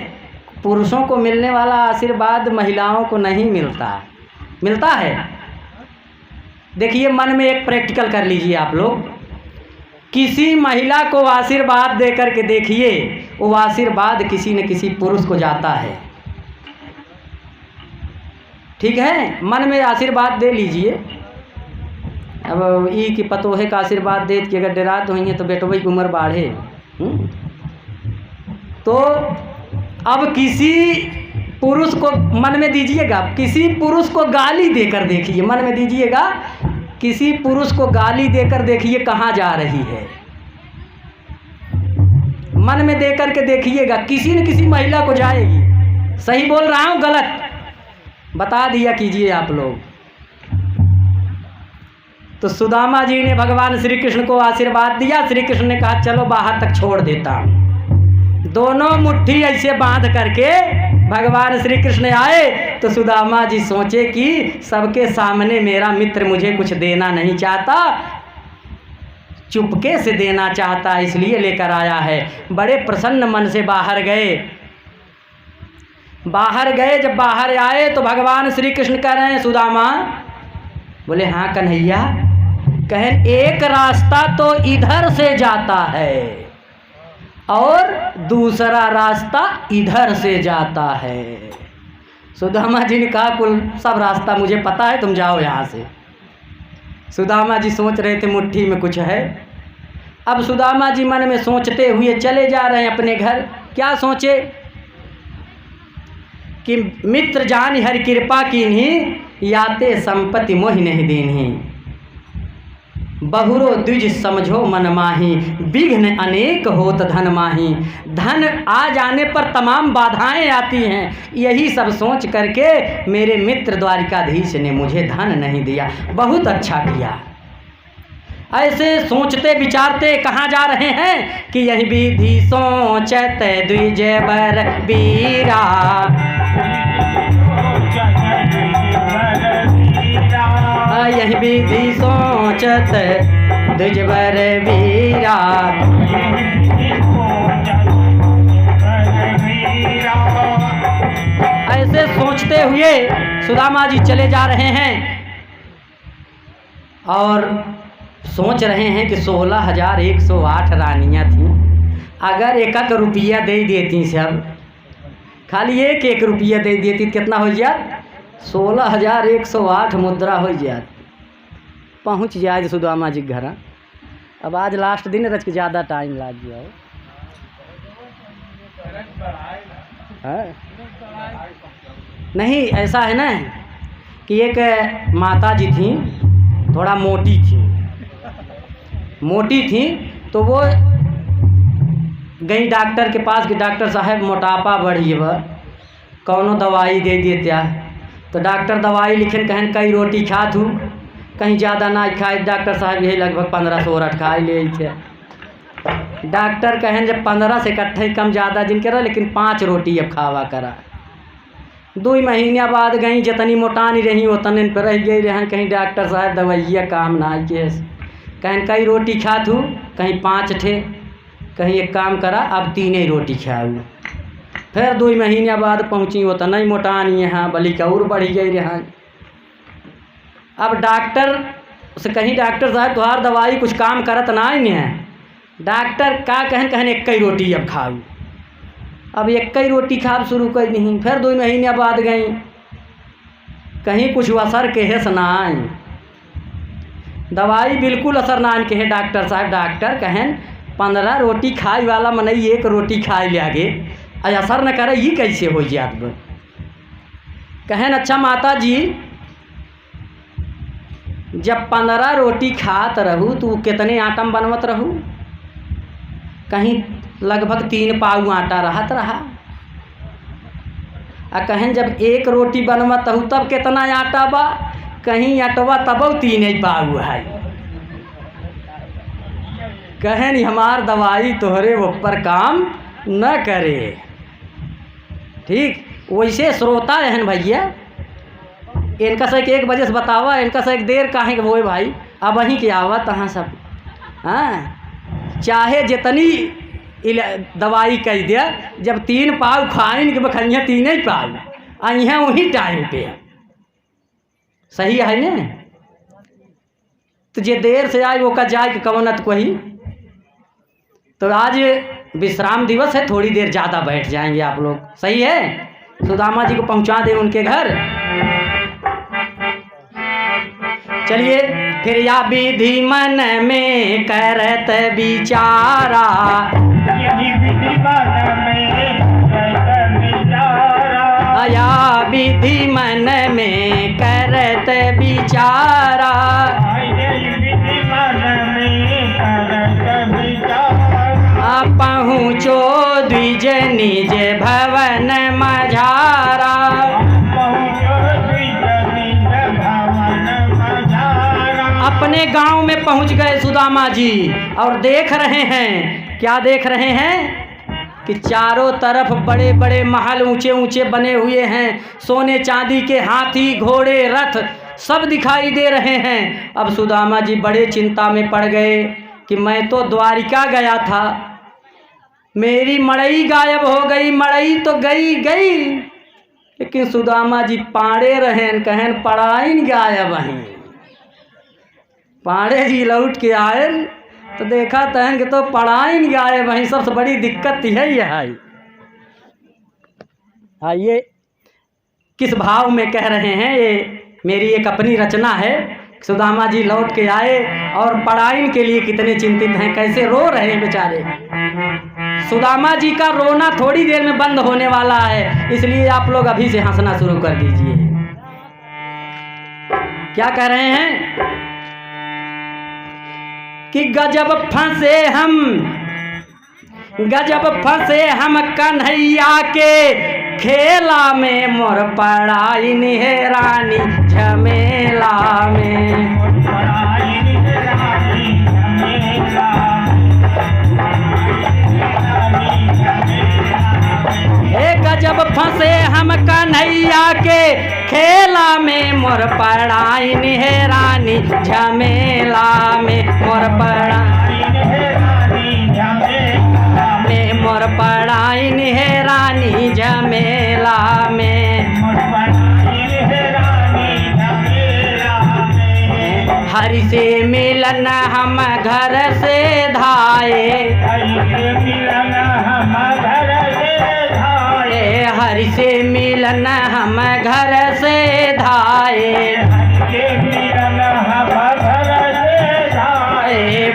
Speaker 1: पुरुषों को मिलने वाला आशीर्वाद महिलाओं को नहीं मिलता, मिलता है। देखिए मन में एक प्रैक्टिकल कर लीजिए आप लोग, किसी महिला को आशीर्वाद दे करके देखिए, वो आशीर्वाद किसी न किसी पुरुष को जाता है। ठीक है, मन में आशीर्वाद दे लीजिए। अब ई की पतोहे का आशीर्वाद दे कि अगर डरात हुई है तो बेटोई की उम्र बाढ़े। तो अब किसी पुरुष को मन में दीजिएगा, किसी पुरुष को गाली देकर देखिए, मन में दीजिएगा किसी पुरुष को गाली देकर देखिए कहाँ जा रही है। मन में देकर के देखिएगा, किसी न किसी महिला को जाएगी। सही बोल रहा हूँ गलत बता दिया कीजिए आप लोग। तो सुदामा जी ने भगवान श्री कृष्ण को आशीर्वाद दिया। श्री कृष्ण ने कहा चलो बाहर तक छोड़ देता हूँ। दोनों मुट्ठी ऐसे बांध करके भगवान श्री कृष्ण आए तो सुदामा जी सोचे कि सबके सामने मेरा मित्र मुझे कुछ देना नहीं चाहता, चुपके से देना चाहता, इसलिए लेकर आया है। बड़े प्रसन्न मन से बाहर गए। जब बाहर आए तो भगवान श्री कृष्ण कह रहे हैं सुदामा, बोले हाँ कन्हैया। कहें एक रास्ता तो इधर से जाता है और दूसरा रास्ता इधर से जाता है। सुदामा जी ने कहा कुल सब रास्ता मुझे पता है, तुम जाओ यहाँ से। सुदामा जी सोच रहे थे मुट्ठी में कुछ है। अब सुदामा जी मन में सोचते हुए चले जा रहे हैं अपने घर। क्या सोचे कि मित्र जान हर कृपा कीन्ही, याते संपत्ति मोहि नहीं दीन्ही। बहुरो द्विज समझो मन माही, विघ्न अनेक होत धन माही। धन आ जाने पर तमाम बाधाएं आती हैं, यही सब सोच करके मेरे मित्र द्वारिकाधीश ने मुझे धन नहीं दिया। बहुत अच्छा किया। ऐसे सोचते विचारते कहाँ जा रहे हैं कि यही विधि सोचत द्विज बर बीरा। यही विधि सोचत द्विज बर बीरा। ऐसे सोचते हुए सुदामा जी चले जा रहे हैं और सोच रहे हैं कि 16,108 रानियाँ थीं। अगर 1 रुपया दे देती सब, खाली 1 रुपया दे देती कितना हो जात? 16,108 मुद्रा हो जात। पहुँच जाए सुदामा जी घर। अब आज लास्ट दिन रच के ज़्यादा टाइम लग गया हो। नहीं ऐसा है ना कि एक माता जी थी, थोड़ा मोटी थी तो वो गई डॉक्टर के पास कि डॉक्टर साहब मोटापा बढ़ी बा, कौनो दवाई दे देता। तो डॉक्टर दवाई लिखे, कहन कई रोटी खा तू, कहीं ज़्यादा ना खाए। डॉक्टर साहब यही लगभग 1500 खाए ले थे। डॉक्टर कहें जब 15 से इकट्ठे कम ज़्यादा जिनके रहा, लेकिन 5 रोटी अब खावा करा। 2 महीने बाद गई, जितनी मोटानी रही उतने पर रह गई रहें। कहीं डॉक्टर साहब दवाइया काम ना आई के, कहीं कई रोटी खात हूँ, कहीं 5 ठे, कहीं एक काम करा अब 3 ही रोटी खाऊँ। फिर 2 महीने बाद पहुँची उतना ही मोटानी यहाँ बली का और बढ़ गई रहा। अब डॉक्टर से कहीं डॉक्टर साहब तुम्हार दवाई कुछ काम करत ना ही है। डॉक्टर का कहन एक ही रोटी अब खाऊँ। अब एक ही रोटी खाब शुरू कर नहीं। फिर 2 महीने बाद गई, कहीं कुछ असर के है सुनाई, दवाई बिल्कुल असर ना के है। डॉक्टर साहब डॉक्टर कहन 15 रोटी खाए वाला मनई 1 रोटी खाए ले आगे असर न करे, ये कैसे हो जात। कहन अच्छा माता जी जब 15 रोटी खात रहूँ तो कितने आटम बनवत रहूँ? कहीं लगभग 3 पाव आटा रहत रहा। आ कहें जब 1 रोटी बनवत हूँ तब कितना आटा बा? कहीं आटवा तब 3 ही पाव है। कहें हमार दवाई तोहरे ऊपर काम न करे। ठीक वैसे श्रोता हैं भैया, इनका से 1 बजे से बतावा, इनका से देर काहे वो भाई अब वहीं के आवत तहाँ सब। हाँ चाहे जितनी दवाई कह दिया, जब 3 पाव खाइन के बखनिया 3 ही पाव अहिया वही टाइम पे सही है न। तो जे देर से आए वो का जाए कवनत को ही। तो आज विश्राम दिवस है, थोड़ी देर ज़्यादा बैठ जाएंगे आप लोग, सही है। सुदामा जी को पहुंचा दें उनके घर। चलिए फिर या विधि मन में करत विचारा, या विधि मन में करत विचारा, पहुँचो द्विज निज भवन मझारा। अपने गांव में पहुंच गए सुदामा जी और देख रहे हैं, क्या देख रहे हैं कि चारों तरफ बड़े बड़े महल ऊंचे ऊंचे बने हुए हैं, सोने चांदी के हाथी घोड़े रथ सब दिखाई दे रहे हैं। अब सुदामा जी बड़े चिंता में पड़ गए कि मैं तो द्वारिका गया था, मेरी मड़ई गायब हो गई, मड़ई तो गई गई, लेकिन सुदामा जी पाड़े रहें, कहन पड़ाइन गायब हैं। पाड़े जी लौट के आए तो देखा तहन कि तो पड़ाइन गायब हैं। सबसे बड़ी दिक्कत है यह है। आइए किस भाव में कह रहे हैं, ये मेरी एक अपनी रचना है। सुदामा जी लौट के आए और पड़ाइन के लिए कितने चिंतित हैं, कैसे रो रहे हैं बेचारे। सुदामा जी का रोना थोड़ी देर में बंद होने वाला है, इसलिए आप लोग अभी से हंसना शुरू कर दीजिए। क्या कह रहे हैं कि गजब फंसे हम कन्हैया के खेला में, मोर पड़ाइन है रानी झमेला में। गजब फंसे हम कन्हैया के खेला में, मोर पड़ाइन है रानी झमेला में। मोर पड़ाइन है रानी झमेला में, मोर पड़ाइन है रानी झमेला में। हरि से मिलन हम घर से धाए, हरि से मिलन हम घर से धाए,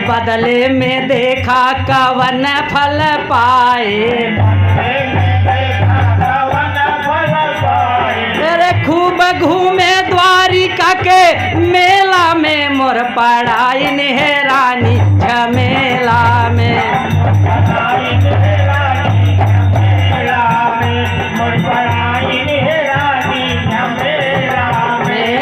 Speaker 1: बदले में देखा कवन फल पाए। तेरे खूब घूमे द्वारिका के मेला में, मोर पड़ाइन है रानी झमेला में।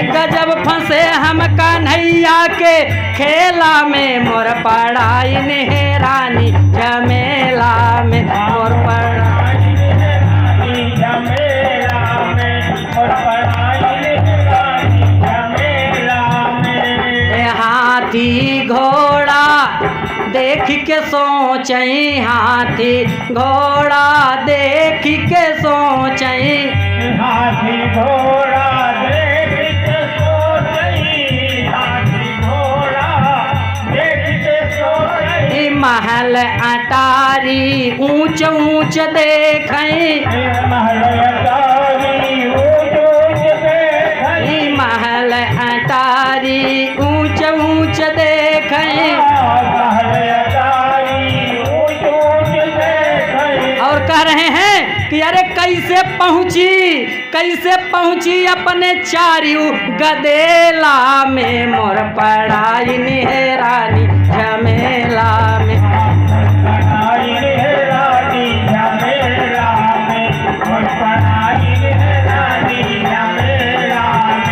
Speaker 1: गजब फंसे हम कन्हैया के खेला में, मोर पड़ाई नेहरानी झमेला में, मोर पड़ाई
Speaker 2: रानी झमेला में, मोर पड़ाई रानी झमेला में।
Speaker 1: हाथी घोड़ा देख के सोचई, हाथी घोड़ा देख के सोचई,
Speaker 2: हाथी घोड़ा देख के सोचई, हाथी घोड़ा देख के सोचई।
Speaker 1: महल अटारी ऊंच ऊंच देखई,
Speaker 2: महल अटारी ऊंच ऊंच देखई,
Speaker 1: महल अटारी ऊंच ऊंच देखई। और कह रहे हैं कि अरे कैसे पहुंची अपने चारियू गदेला में, मोर पड़ाई नेहरानी झमेला में,
Speaker 2: पड़ाई रानी झमेला में, मोर पड़ाई रानी झमेला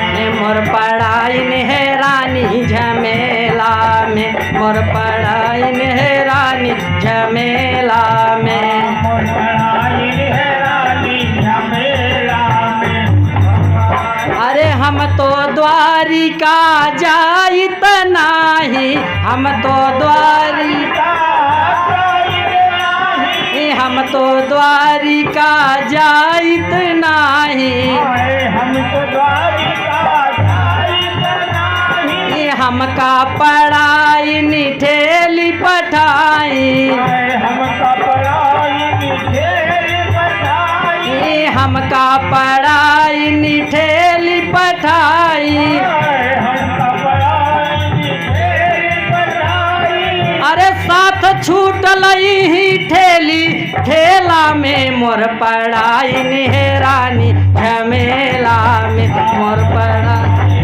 Speaker 2: में।
Speaker 1: मोर पड़ाई नेहरानी झमेला में, मोर पड़ाई नेहरानी झमेला में।
Speaker 2: मोर पड़ाई रानी झमेला में।
Speaker 1: अरे हम तो द्वारिका जाइत नाही, हम तो द्वारिका, हम तो द्वारिका जाइत नाही,
Speaker 2: हम तो द्वारिका जाइत नाही।
Speaker 1: हमका पड़ाई निठेली पठाई,
Speaker 2: हमका पड़ाई निठेली पठाई,
Speaker 1: हमका पड़ाई निठेली पठाई।
Speaker 2: हमका पड़ाई निठेली पठाई।
Speaker 1: अरे साथ छूट लई ही ठेली ठेला में, मोर पड़ाई नेहरानी झमेला में, मोर पड़ाई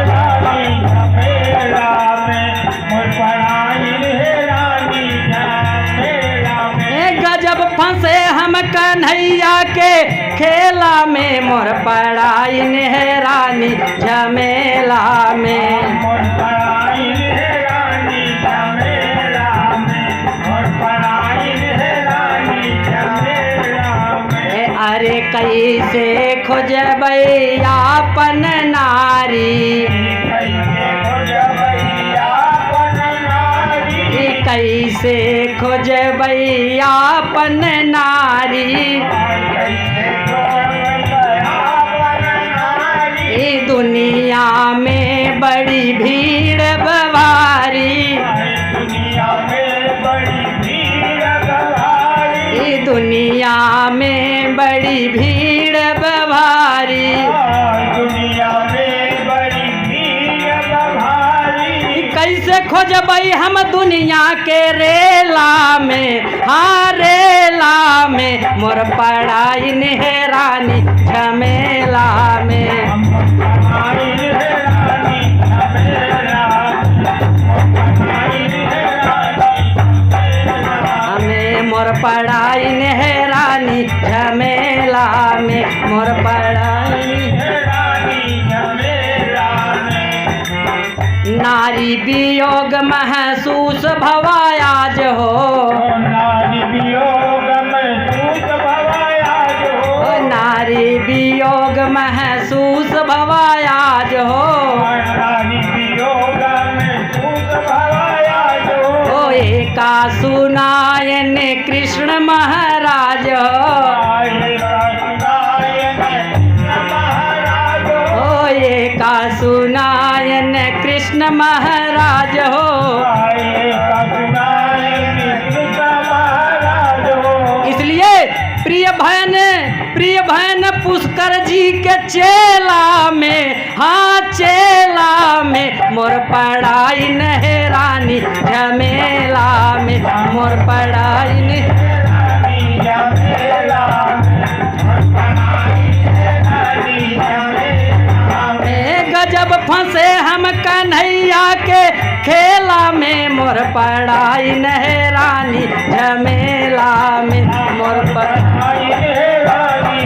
Speaker 2: रानी झमेला में, मोर पड़ाई रानी झमेला में।
Speaker 1: गजब फंसे हम कन्हैया के खेला में, मोर पड़ाई नेहरानी झमेला में।
Speaker 2: मोर पड़ाई रानी झमेला में, मोर पड़ाई रानी झमेला में।
Speaker 1: अरे कैसे खोजबै आपन नारी, कैसे खोजबै आपन नारी, दुनिया में बड़ी भीड़ बवारी,
Speaker 2: दुनिया में बड़ी भीड़ बवारी,
Speaker 1: दुनिया में बड़ी भीड़ बवारी।
Speaker 2: दुनिया में बड़ी भीड़ बवारी।
Speaker 1: कैसे खोजबै हम दुनिया के रेला में, हाँ रेला में, मोर पड़ाई नेहरानी झमेला में। हमें मोर पड़ाई नेहरानी झमेला में, मोर पड़ाई नारी वियोग महसूस भवायाज हो,
Speaker 2: नारी वियोग महसूस भवायाज हो,
Speaker 1: नारी वियोग महसूस भवायाज हो,
Speaker 2: नारी वियोग महसूस भवायाज हो।
Speaker 1: एका सुनायन कृष्ण महाराज हो, एका सुनायन कृष्ण महाराज हो। इसलिए प्रिय बहन पुष्कर जी के चेला में, हाँ चेला में, मोर पड़ाई नेहरानी झमेला में, मोर पड़ाई गजब फंसे हम कन्हैया के खेला में, मोर पड़ाई नेहरानी झमेला में, मोर पड़ाई
Speaker 2: रानी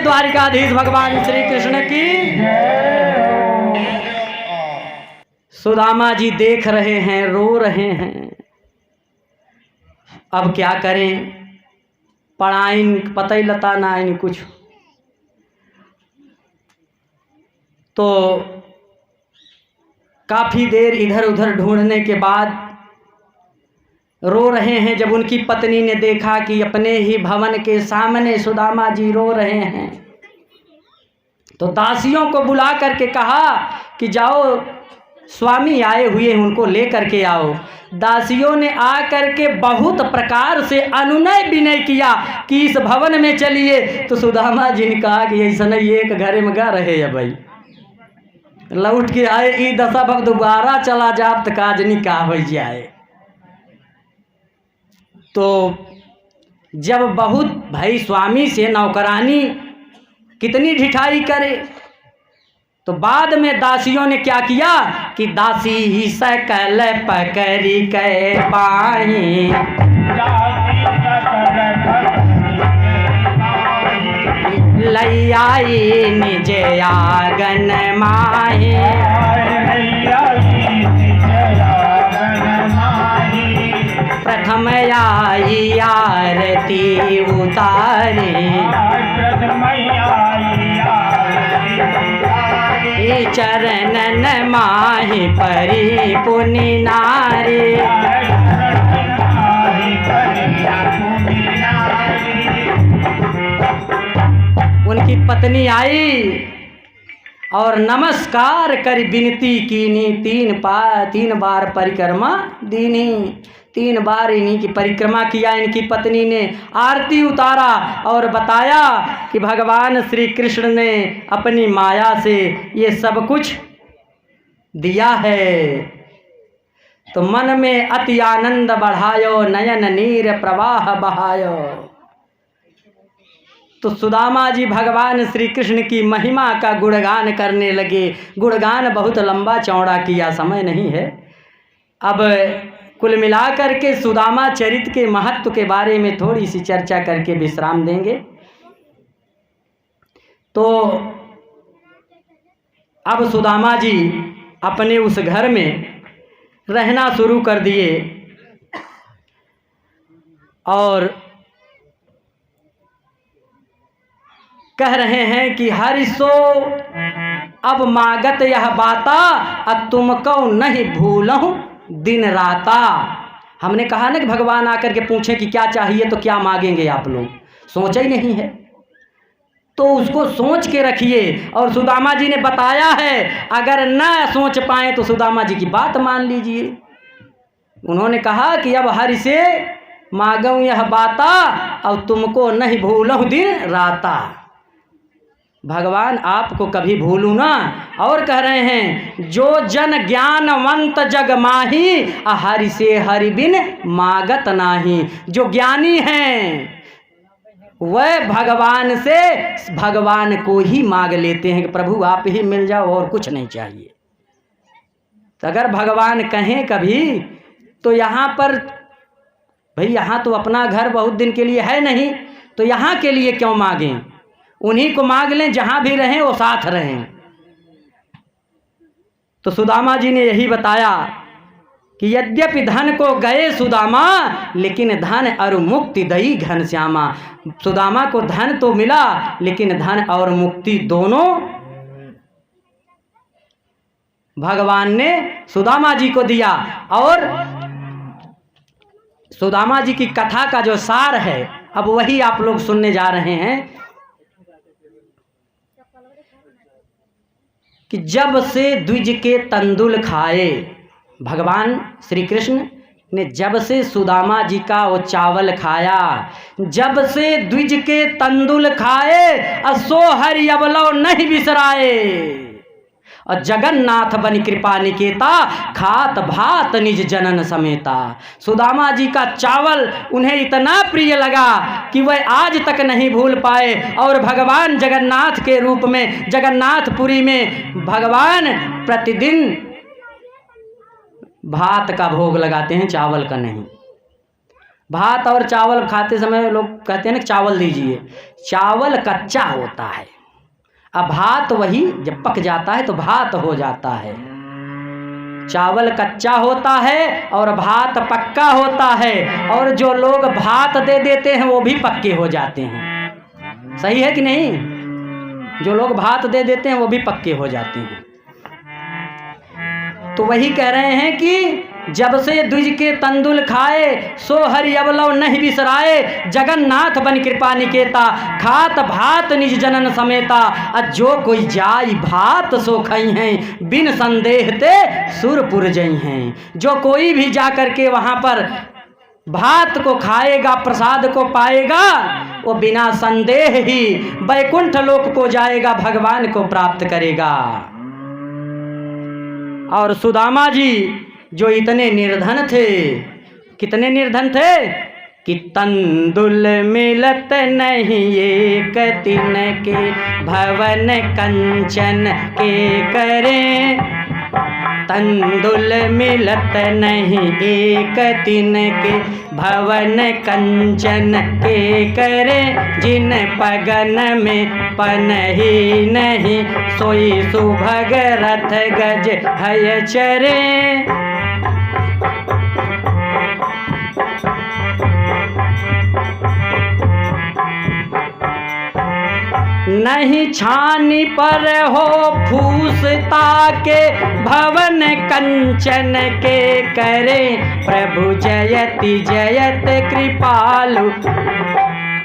Speaker 1: द्वारिकाधीश भगवान श्री कृष्ण की। सुदामा जी देख रहे हैं, रो रहे हैं। अब क्या करें, पढ़ाइन पता ही लता ना इन कुछ। तो काफ़ी देर इधर उधर ढूंढने के बाद रो रहे हैं। जब उनकी पत्नी ने देखा कि अपने ही भवन के सामने सुदामा जी रो रहे हैं, तो दासियों को बुला करके कहा कि जाओ, स्वामी आए हुए हैं, उनको ले करके आओ। दासियों ने आ करके बहुत प्रकार से अनुनय विनय किया कि इस भवन में चलिए। तो सुदामा जी ने कहा कि ऐसा नहीं, एक घरे में गा रहे हैं भाई, लौट के आए ई दशा भव दोबारा चला जाप त काजनी का हो जाए। तो जब बहुत भाई स्वामी से नौकरानी कितनी ढिठाई करे, तो बाद में दासियों ने क्या किया कि दासी ही सकल पकड़ी कै पाई, लई आई निज आंगन माही, प्रथम आई आरती उतारी, चरणन माही परी पुनि नारी। उनकी पत्नी आई और नमस्कार कर विनती कीनी, तीन बार परिक्रमा दीनी। 3 बार इन्हीं की परिक्रमा किया। इनकी पत्नी ने आरती उतारा और बताया कि भगवान श्री कृष्ण ने अपनी माया से ये सब कुछ दिया है। तो मन में अति आनंद बढ़ायो, नयन नीर प्रवाह बहायो। तो सुदामा जी भगवान श्री कृष्ण की महिमा का गुणगान करने लगे। गुणगान बहुत लंबा चौड़ा किया, समय नहीं है। अब कुल मिलाकर के सुदामा चरित्र के महत्व के बारे में थोड़ी सी चर्चा करके विश्राम देंगे। तो अब सुदामा जी अपने उस घर में रहना शुरू कर दिए और कह रहे हैं कि हरिसो अब मागत यह बाता, तुमको नहीं भूलूं दिन राता। हमने कहा ना कि भगवान आकर के पूछे कि क्या चाहिए तो क्या मांगेंगे आप लोग, सोचा ही नहीं है तो उसको सोच के रखिए। और सुदामा जी ने बताया है, अगर न सोच पाए तो सुदामा जी की बात मान लीजिए। उन्होंने कहा कि अब हरि से मांगूं यह बाता, और तुमको नहीं भूलूं दिन राता। भगवान आपको कभी भूलूं ना। और कह रहे हैं, जो जन ज्ञानवंत जग माही, हरि से हरि बिन मागत नाही। जो ज्ञानी हैं वह भगवान से भगवान को ही मांग लेते हैं कि प्रभु आप ही मिल जाओ और कुछ नहीं चाहिए। तो अगर भगवान कहें कभी तो यहाँ पर भाई, यहाँ तो अपना घर बहुत दिन के लिए है नहीं, तो यहाँ के लिए क्यों मांगें, उन्हीं को मांग लें, जहाँ भी रहें वो साथ रहें। तो सुदामा जी ने यही बताया कि यद्यपि धन को गए सुदामा, लेकिन धन और मुक्ति दई घनश्यामा। सुदामा को धन तो मिला, लेकिन धन और मुक्ति दोनों भगवान ने सुदामा जी को दिया। और सुदामा जी की कथा का जो सार है, अब वही आप लोग सुनने जा रहे हैं कि जब से द्विज के तंदुल खाए, भगवान श्री कृष्ण ने जब से सुदामा जी का वो चावल खाया, जब से द्विज के तंदुल खाए, असो हरि अबलो नहीं बिसराए। और जगन्नाथ बनि कृपा निकेता, खात भात निज जनन समेता। सुदामा जी का चावल उन्हें इतना प्रिय लगा कि वह आज तक नहीं भूल पाए। और भगवान जगन्नाथ के रूप में जगन्नाथपुरी में भगवान प्रतिदिन भात का भोग लगाते हैं, चावल का नहीं। भात और चावल खाते समय लोग कहते हैं ना चावल दीजिए, चावल कच्चा होता है, अब भात वही जब पक जाता है तो भात हो जाता है। चावल कच्चा होता है और भात पक्का होता है, और जो लोग भात दे देते हैं वो भी पक्के हो जाते हैं। सही है कि नहीं? जो लोग भात दे देते हैं वो भी पक्के हो जाते हैं। तो वही कह रहे हैं कि जब से द्विज के तंदुल खाए, सो हरि अवलव नहीं बिसराए, जगन्नाथ बन कृपा निकेता, खात भात निज जनन समेता, जो कोई जाई भात सो खई हैं, बिन संदेह ते सुरपुर जई हैं। जो कोई भी जा करके वहाँ पर भात को खाएगा, प्रसाद को पाएगा, वो बिना संदेह ही वैकुंठ लोक को जाएगा, भगवान को प्राप्त करेगा। और सुदामा जी जो इतने निर्धन थे, कितने निर्धन थे कि तंदुल मिलत नहीं एक दिन के, भवन कंचन के करें। तंदुल मिलत नहीं एक दिन के, भवन कंचन के करें। जिन पगन में पन ही नहीं, सोई सुभग रथ गज हय चरे। नहीं छानी पर हो फूसता के, भवन कंचन के करे। प्रभु जयति जयत कृपालु,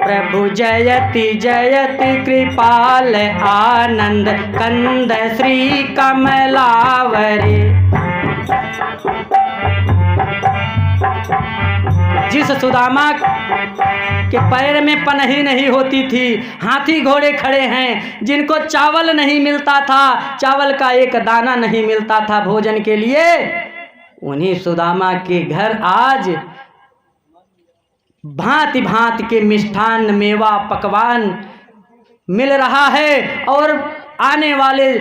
Speaker 1: प्रभु जयति जयति कृपाल, आनंद कंद श्री कमलावरे। जिस सुदामा के पैर में पनही नहीं होती थी, हाथी घोड़े खड़े हैं, जिनको चावल नहीं मिलता था, चावल का एक दाना नहीं मिलता था भोजन के लिए, उन्हीं सुदामा के घर आज भांति भांति के मिष्ठान, मेवा, पकवान मिल रहा है। और आने वाले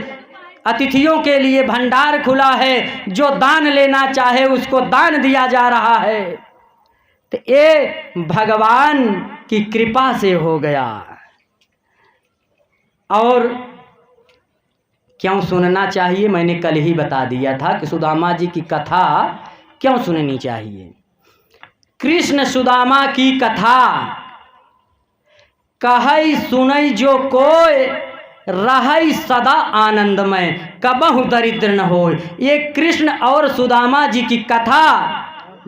Speaker 1: अतिथियों के लिए भंडार खुला है, जो दान लेना चाहे उसको दान दिया जा रहा है। तो ये भगवान की कृपा से हो गया। और क्यों सुनना चाहिए, मैंने कल ही बता दिया था कि सुदामा जी की कथा क्यों सुननी चाहिए। कृष्ण सुदामा की कथा कहई सुनई जो कोय, रहई सदा आनंदमय, कबहु दरिद्र न होय। ये कृष्ण और सुदामा जी की कथा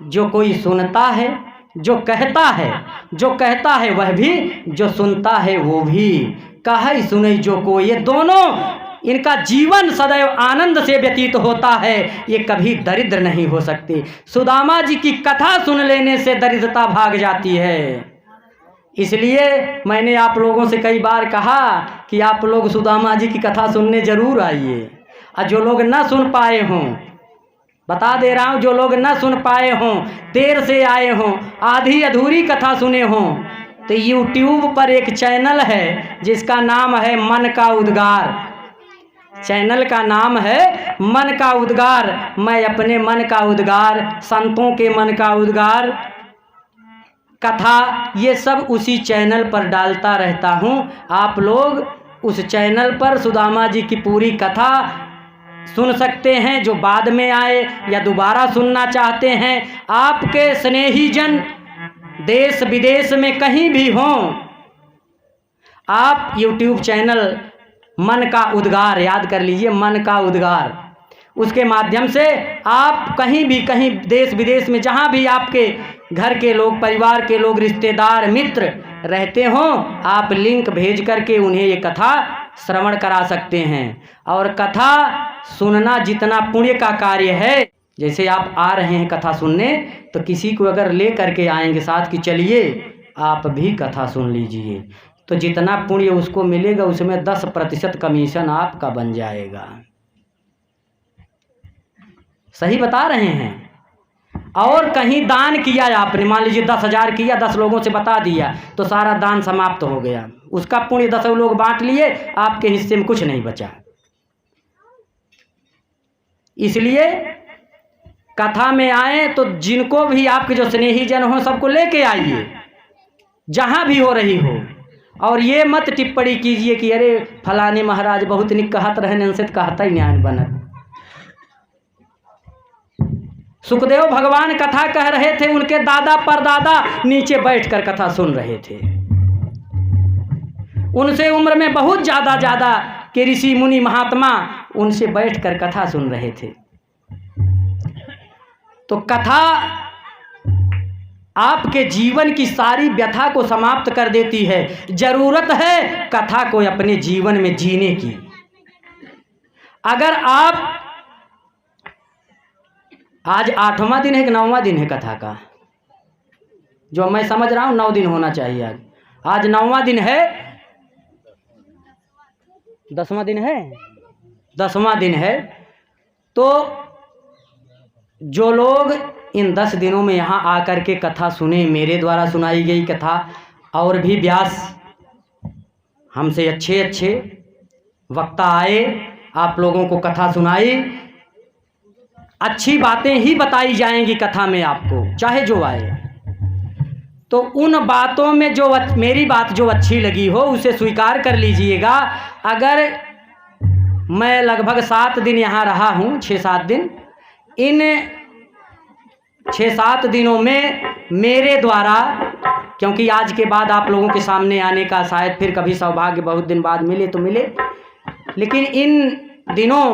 Speaker 1: जो कोई सुनता है, जो कहता है वह भी, जो सुनता है वो भी। कहई सुनई जो कोई, ये दोनों, इनका जीवन सदैव आनंद से व्यतीत होता है, ये कभी दरिद्र नहीं हो सकते। सुदामा जी की कथा सुन लेने से दरिद्रता भाग जाती है। इसलिए मैंने आप लोगों से कई बार कहा कि आप लोग सुदामा जी की कथा सुनने जरूर आइए। और जो लोग ना सुन पाए हों, बता दे रहा हूँ, जो लोग ना सुन पाए हों, देर से आए हों, आधी अधूरी कथा सुने हों, तो YouTube पर एक चैनल है जिसका नाम है मन का उद्गार। चैनल का नाम है मन का उद्गार। मैं अपने मन का उद्गार, संतों के मन का उद्गार, कथा, ये सब उसी चैनल पर डालता रहता हूँ। आप लोग उस चैनल पर सुदामा जी की पूरी कथा सुन सकते हैं, जो बाद में आए या दोबारा सुनना चाहते हैं। आपके स्नेही जन देश विदेश में कहीं भी हों, आप YouTube चैनल मन का उद्गार याद कर लीजिए, मन का उद्गार, उसके माध्यम से आप कहीं भी, कहीं देश विदेश में, जहाँ भी आपके घर के लोग, परिवार के लोग, रिश्तेदार, मित्र रहते हों, आप लिंक भेज करके उन्हें ये कथा श्रवण करा सकते हैं। और कथा सुनना जितना पुण्य का कार्य है, जैसे आप आ रहे हैं कथा सुनने, तो किसी को अगर ले करके आएंगे साथ कि चलिए आप भी कथा सुन लीजिए, तो जितना पुण्य उसको मिलेगा उसमें 10% कमीशन आपका बन जाएगा। सही बता रहे हैं। और कहीं दान किया आपने, मान लीजिए 10,000 किया, 10 लोगों से बता दिया, तो सारा दान समाप्त हो गया, उसका पुण्य 10 लोग बांट लिए, आपके हिस्से में कुछ नहीं बचा। इसलिए कथा में आए तो जिनको भी आपके जो स्नेही जन हो सबको लेके आइए, जहाँ भी हो रही हो। और ये मत टिप्पणी कीजिए कि अरे फलाने महाराज बहुत निक कहत रहने से कहता ही न्याय बनत। सुखदेव भगवान कथा कह रहे थे, उनके दादा परदादा नीचे बैठकर कथा सुन रहे थे। उनसे उम्र में बहुत ज़्यादा के ऋषि मुनि महात्मा उनसे बैठकर कथा सुन रहे थे। तो कथा आपके जीवन की सारी व्यथा को समाप्त कर देती है। जरूरत है कथा को अपने जीवन में जीने की। अगर आप आज 8वां दिन है कि 9वां दिन है कथा का, जो मैं समझ रहा हूँ 9 दिन होना चाहिए। आज 9वां दिन है, 10वां दिन है, 10वां दिन है। तो जो लोग इन 10 दिनों में यहाँ आकर के कथा सुने, मेरे द्वारा सुनाई गई कथा, और भी व्यास हमसे अच्छे अच्छे वक्ता आए, आप लोगों को कथा सुनाई, अच्छी बातें ही बताई जाएंगी कथा में आपको, चाहे जो आए। तो उन बातों में जो मेरी बात जो अच्छी लगी हो उसे स्वीकार कर लीजिएगा। अगर मैं लगभग 7 दिन यहाँ रहा हूँ, 6-7 दिन, इन 6-7 दिनों में मेरे द्वारा, क्योंकि आज के बाद आप लोगों के सामने आने का शायद फिर कभी सौभाग्य बहुत दिन बाद मिले तो मिले, लेकिन इन दिनों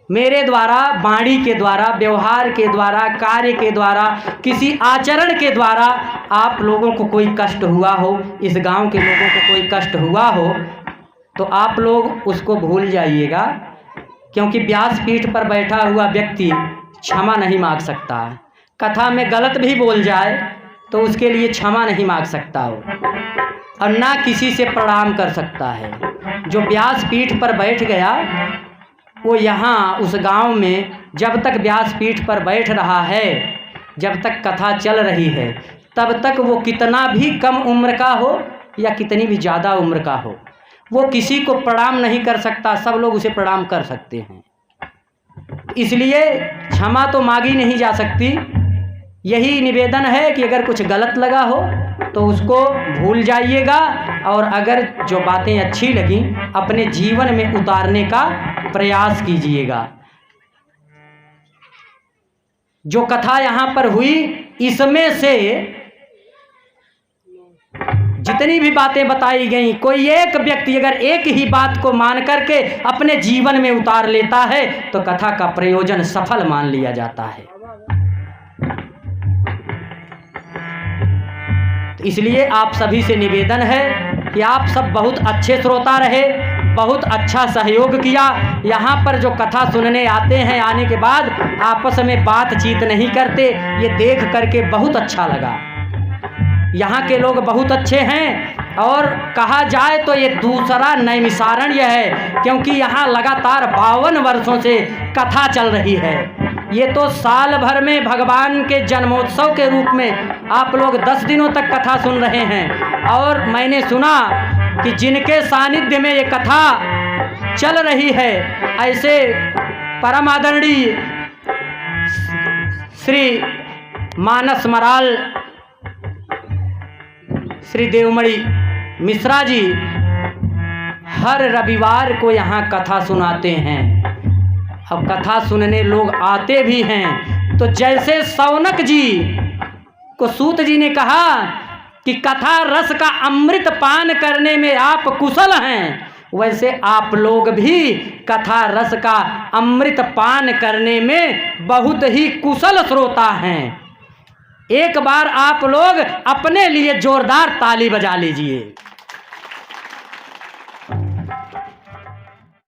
Speaker 1: मेरे द्वारा, वाणी के द्वारा, व्यवहार के द्वारा, कार्य के द्वारा, किसी आचरण के द्वारा आप लोगों को कोई कष्ट हुआ हो, इस गांव के लोगों को कोई कष्ट हुआ हो, तो आप लोग उसको भूल जाइएगा। क्योंकि व्यासपीठ पर बैठा हुआ व्यक्ति क्षमा नहीं मांग सकता। कथा में गलत भी बोल जाए तो उसके लिए क्षमा नहीं मांग सकता हो, और ना किसी से प्रणाम कर सकता है। जो व्यासपीठ पर बैठ गया वो यहाँ उस गांव में जब तक व्यासपीठ पर बैठ रहा है, जब तक कथा चल रही है, तब तक वो कितना भी कम उम्र का हो या कितनी भी ज़्यादा उम्र का हो, वो किसी को प्रणाम नहीं कर सकता। सब लोग उसे प्रणाम कर सकते हैं। इसलिए क्षमा तो मांगी नहीं जा सकती। यही निवेदन है कि अगर कुछ गलत लगा हो तो उसको भूल जाइएगा, और अगर जो बातें अच्छी लगीं अपने जीवन में उतारने का प्रयास कीजिएगा। जो कथा यहाँ पर हुई, इसमें से जितनी भी बातें बताई गई, कोई एक व्यक्ति अगर एक ही बात को मान करके अपने जीवन में उतार लेता है तो कथा का प्रयोजन सफल मान लिया जाता है। तो इसलिए आप सभी से निवेदन है कि आप सब बहुत अच्छे श्रोता रहे, बहुत अच्छा सहयोग किया। यहाँ पर जो कथा सुनने आते हैं, आने के बाद आपस में बातचीत नहीं करते, ये देख करके बहुत अच्छा लगा। यहाँ के लोग बहुत अच्छे हैं, और कहा जाए तो ये दूसरा नैमिषारण्य है, क्योंकि यहाँ लगातार 52 वर्षों से कथा चल रही है। ये तो साल भर में भगवान के जन्मोत्सव के रूप में आप लोग 10 दिनों तक कथा सुन रहे हैं। और मैंने सुना कि जिनके सानिध्य में ये कथा चल रही है, ऐसे परम आदरणीय श्री मानस मराल, श्री देवमणि मिश्रा जी हर रविवार को यहाँ कथा सुनाते हैं। अब कथा सुनने लोग आते भी हैं। तो जैसे सौनक जी को सूत जी ने कहा कि कथा रस का अमृत पान करने में आप कुशल हैं, वैसे आप लोग भी कथा रस का अमृत पान करने में बहुत ही कुशल श्रोता हैं। एक बार आप लोग अपने लिए जोरदार ताली बजा लीजिए।